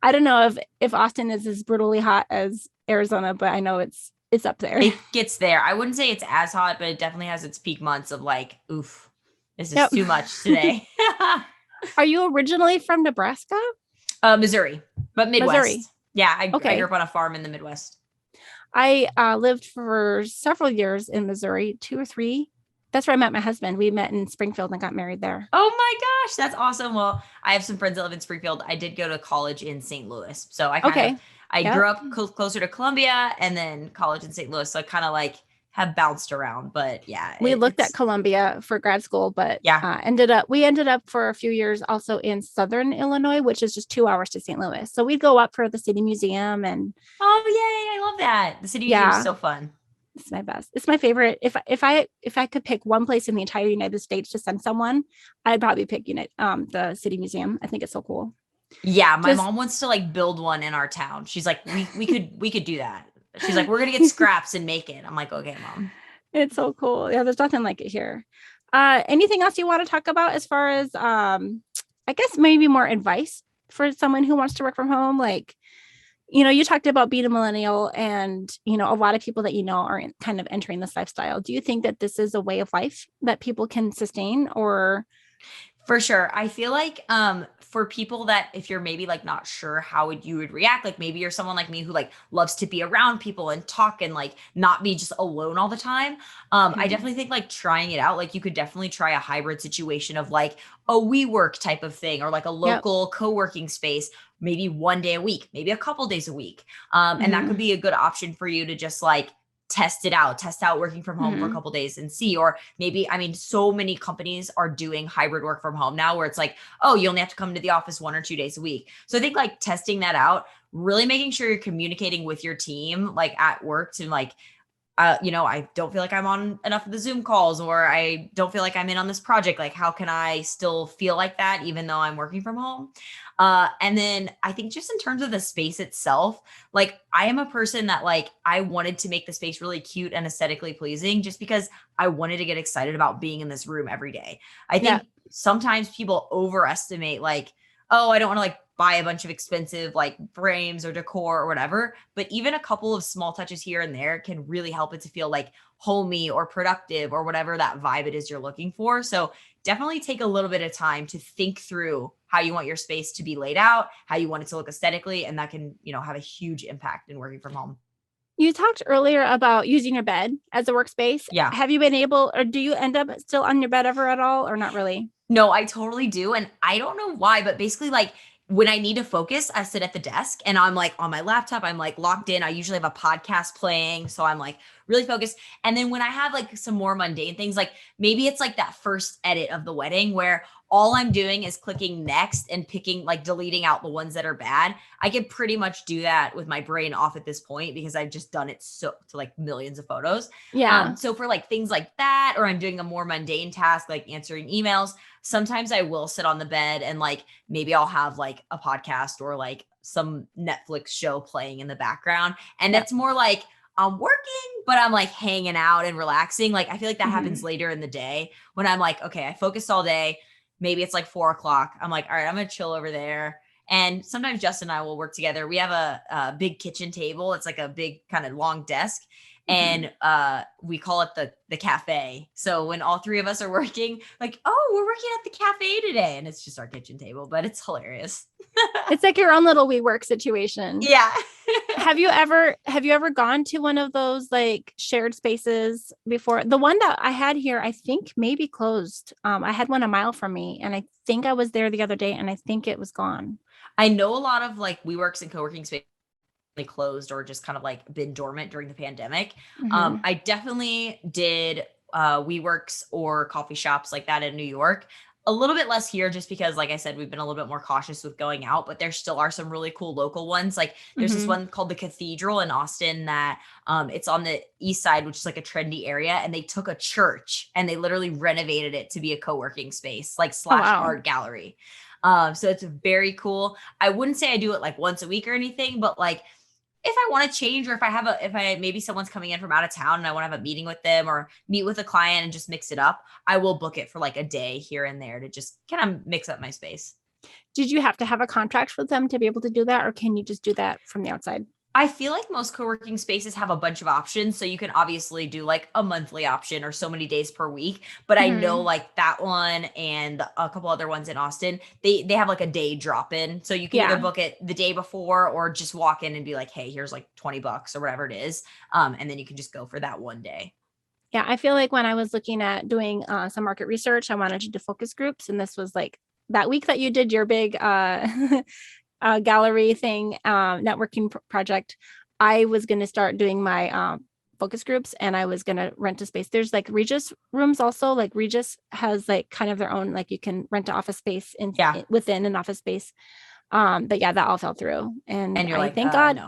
I don't know if Austin is as brutally hot as Arizona, but I know it's up there. It gets there. I wouldn't say it's as hot, but it definitely has its peak months of like, oof, this is too much today. Are you originally from Nebraska? Missouri, but Midwest. Missouri. Yeah, I grew up on a farm in the Midwest. I lived for several years in Missouri, 2 or 3. That's where I met my husband. We met in Springfield and got married there. Oh my gosh, that's awesome. Well, I have some friends that live in Springfield. I did go to college in St. Louis. So I grew up closer to Columbia and then college in St. Louis. So I kind of like have bounced around, but yeah. We looked at Columbia for grad school, but we ended up for a few years also in Southern Illinois, which is just 2 hours to St. Louis. So we'd go up for the City Museum and. Oh yay! I love that. The City Museum is so fun. It's my best. It's my favorite. If I could pick one place in the entire United States to send someone, I'd probably pick the City Museum. I think it's so cool. Yeah, my mom wants to like build one in our town. She's like, we could do that. She's like, we're going to get scraps and make it. I'm like, okay, Mom. It's so cool. Yeah, there's nothing like it here. Anything else you want to talk about as far as, I guess maybe more advice for someone who wants to work from home? Like, you talked about being a millennial and, a lot of people that are kind of entering this lifestyle. Do you think that this is a way of life that people can sustain or? For sure. I feel like for people that if you're maybe like not sure how you would react, like maybe you're someone like me who like loves to be around people and talk and like not be just alone all the time. I definitely think like trying it out, like you could definitely try a hybrid situation of like a WeWork type of thing or like a local co-working space, maybe one day a week, maybe a couple days a week. And that could be a good option for you to just like test out working from home for a couple of days and see, or maybe, so many companies are doing hybrid work from home now where it's like, oh, you only have to come to the office 1 or 2 days a week. So I think like testing that out, really making sure you're communicating with your team, like at work to like, I don't feel like I'm on enough of the Zoom calls, or I don't feel like I'm in on this project. Like, how can I still feel like that even though I'm working from home? And then I think just in terms of the space itself, like I am a person that like, I wanted to make the space really cute and aesthetically pleasing just because I wanted to get excited about being in this room every day. I think sometimes people overestimate like, oh, I don't want to like buy a bunch of expensive like frames or decor or whatever. But even a couple of small touches here and there can really help it to feel like homey or productive or whatever that vibe it is you're looking for. So definitely take a little bit of time to think through how you want your space to be laid out, how you want it to look aesthetically, and that can, have a huge impact in working from home. You talked earlier about using your bed as a workspace. Yeah. Have you been able, or do you end up still on your bed ever at all, or not really? No, I totally do. And I don't know why, but basically like when I need to focus, I sit at the desk and I'm like on my laptop, I'm like locked in. I usually have a podcast playing. So I'm like really focused. And then when I have like some more mundane things, like maybe it's like that first edit of the wedding where all I'm doing is clicking next and picking, like deleting out the ones that are bad. I can pretty much do that with my brain off at this point because I've just done it so to like millions of photos. Yeah. So for like things like that, or I'm doing a more mundane task, like answering emails, sometimes I will sit on the bed and like, maybe I'll have like a podcast or like some Netflix show playing in the background. And that's more like I'm working, but I'm like hanging out and relaxing. Like I feel like that happens later in the day when I'm like, okay, I focused all day. Maybe it's like 4:00. I'm like, all right, I'm going to chill over there. And sometimes Justin and I will work together. We have a big kitchen table. It's like a big kind of long desk. And we call it the cafe. So when all three of us are working, like, oh, we're working at the cafe today. And it's just our kitchen table, but it's hilarious. It's like your own little WeWork situation. Yeah. Have you ever gone to one of those like shared spaces before? The one that I had here, I think maybe closed. I had one a mile from me and I think I was there the other day and I think it was gone. I know a lot of like WeWorks and co-working space closed or just kind of like been dormant during the pandemic. I definitely did WeWorks or coffee shops like that in New York. A little bit less here just because, like I said, we've been a little bit more cautious with going out, but there still are some really cool local ones. Like there's this one called the Cathedral in Austin that it's on the east side, which is like a trendy area. And they took a church and they literally renovated it to be a co-working space, like / art gallery. So it's very cool. I wouldn't say I do it like once a week or anything, but like if I want to change, or if maybe someone's coming in from out of town and I want to have a meeting with them or meet with a client and just mix it up, I will book it for like a day here and there to just kind of mix up my space. Did you have to have a contract with them to be able to do that? Or can you just do that from the outside? I feel like most co-working spaces have a bunch of options. So you can obviously do like a monthly option or so many days per week. But I know like that one and a couple other ones in Austin, they have like a day drop in. So you can either book it the day before or just walk in and be like, hey, here's like $20 or whatever it is. And then you can just go for that one day. Yeah. I feel like when I was looking at doing some market research, I wanted to do focus groups. And this was like that week that you did your big gallery thing, networking project, I was going to start doing my focus groups and I was going to rent a space. There's like Regis rooms also, like Regis has like kind of their own, like you can rent an office space within an office space. But yeah, that all fell through. And you're like, thank God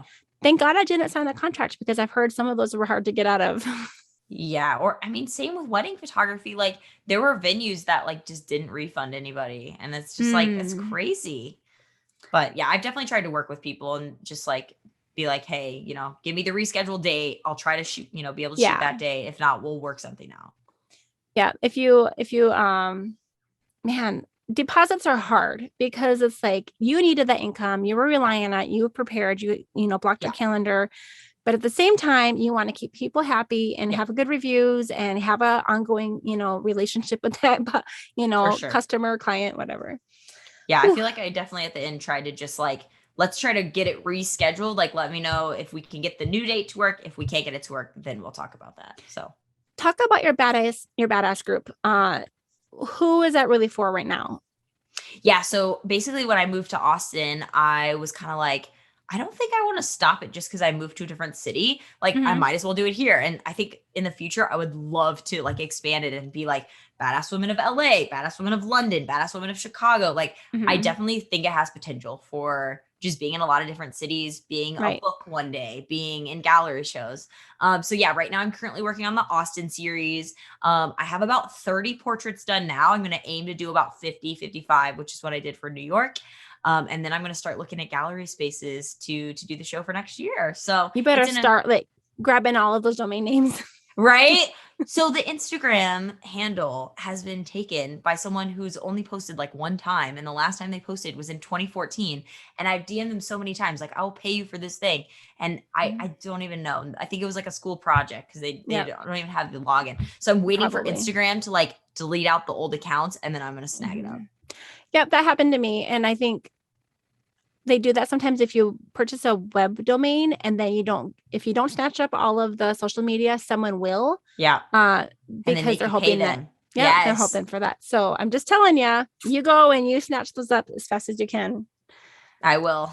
I didn't sign the contract because I've heard some of those were hard to get out of. Yeah. Or I mean, same with wedding photography. Like there were venues that like just didn't refund anybody. And it's just like, it's crazy. But yeah, I've definitely tried to work with people and just like be like, hey, give me the rescheduled date. I'll try to shoot, be able to shoot that day. If not, we'll work something out. Yeah. If you, man, deposits are hard because it's like you needed that income. You were relying on it. You were prepared. You blocked your calendar. But at the same time, you want to keep people happy and have good reviews and have a ongoing, relationship with that, customer, client, whatever. Yeah, I feel like I definitely at the end tried to just like, let's try to get it rescheduled. Like, let me know if we can get the new date to work. If we can't get it to work, then we'll talk about that. So talk about your badass group. Who is that really for right now? Yeah. So basically when I moved to Austin, I was kind of like, I don't think I want to stop it just because I moved to a different city. Like I might as well do it here. And I think in the future, I would love to like expand it and be like badass women of LA, badass women of London, badass women of Chicago. Like I definitely think it has potential for just being in a lot of different cities, being a book one day, being in gallery shows. So yeah, right now I'm currently working on the Austin series. I have about 30 portraits done now. I'm going to aim to do about 50, 55, which is what I did for New York. And then I'm going to start looking at gallery spaces to do the show for next year. So you better start like grabbing all of those domain names. Right. So the Instagram handle has been taken by someone who's only posted like one time. And the last time they posted was in 2014. And I've DM'd them so many times, like, I'll pay you for this thing. And I don't even know. I think it was like a school project because they don't even have the login. So I'm waiting for Instagram to like delete out the old accounts and then I'm going to snag it up. Yep, that happened to me. And I think they do that sometimes if you purchase a web domain and then if you don't snatch up all of the social media, someone will. Yeah. Because they're hoping that. Yeah, they're hoping for that. So I'm just telling you, you go and you snatch those up as fast as you can. I will.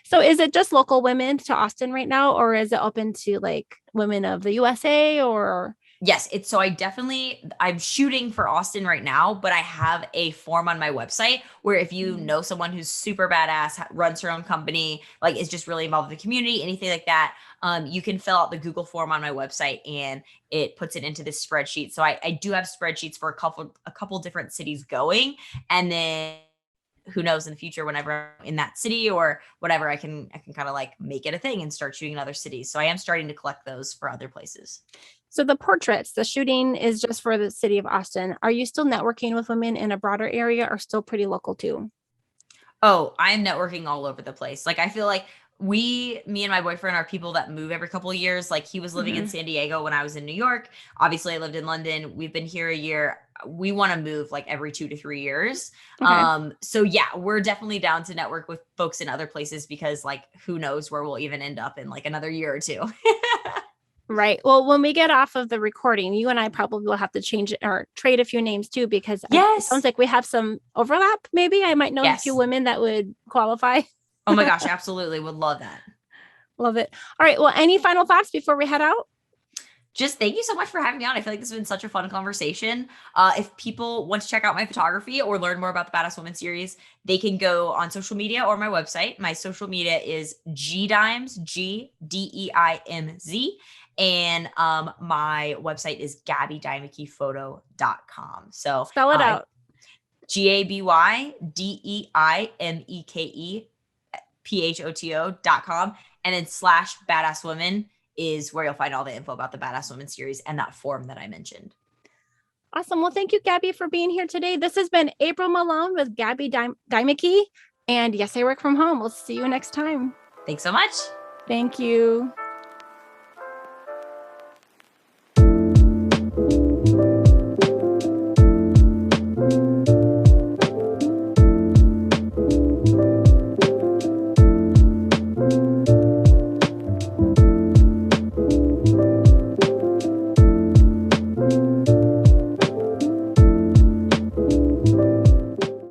So is it just local women to Austin right now, or is it open to like women of the USA or? Yes, it's so I'm shooting for Austin right now, but I have a form on my website where if you know someone who's super badass, runs her own company, like is just really involved in the community, anything like that, you can fill out the Google form on my website and it puts it into this spreadsheet. So I do have spreadsheets for a couple different cities going, and then who knows in the future, whenever I'm in that city or whatever, I can kind of like make it a thing and start shooting in other cities. So I am starting to collect those for other places. So the portraits, the shooting is just for the city of Austin. Are you still networking with women in a broader area or still pretty local too? Oh, I am networking all over the place. Like I feel like me and my boyfriend are people that move every couple of years. Like he was living in San Diego when I was in New York. Obviously, I lived in London. We've been here a year. We want to move like every 2 to 3 years. Okay. So yeah, we're definitely down to network with folks in other places because like who knows where we'll even end up in like another year or two. Right. Well, when we get off of the recording, you and I probably will have to change or trade a few names too, because it sounds Yes. like we have some overlap. Maybe I might know a few Yes. women that would qualify. Oh my gosh, absolutely. Would love that. Love it. All right. Well, any final thoughts before we head out? Just thank you so much for having me on. I feel like this has been such a fun conversation. If people want to check out my photography or learn more about the Badass Woman series, they can go on social media or my website. My social media is GDeimz, GDeimz. And my website is GabyDeimekePhoto.com. So Spell it out. GabyDeimekephoto.com. And then /Badass Women is where you'll find all the info about the Badass Women series and that form that I mentioned. Awesome. Well, thank you, Gaby, for being here today. This has been April Malone with Gaby Deimeke. And yes, I work from home. We'll see you next time. Thanks so much. Thank you.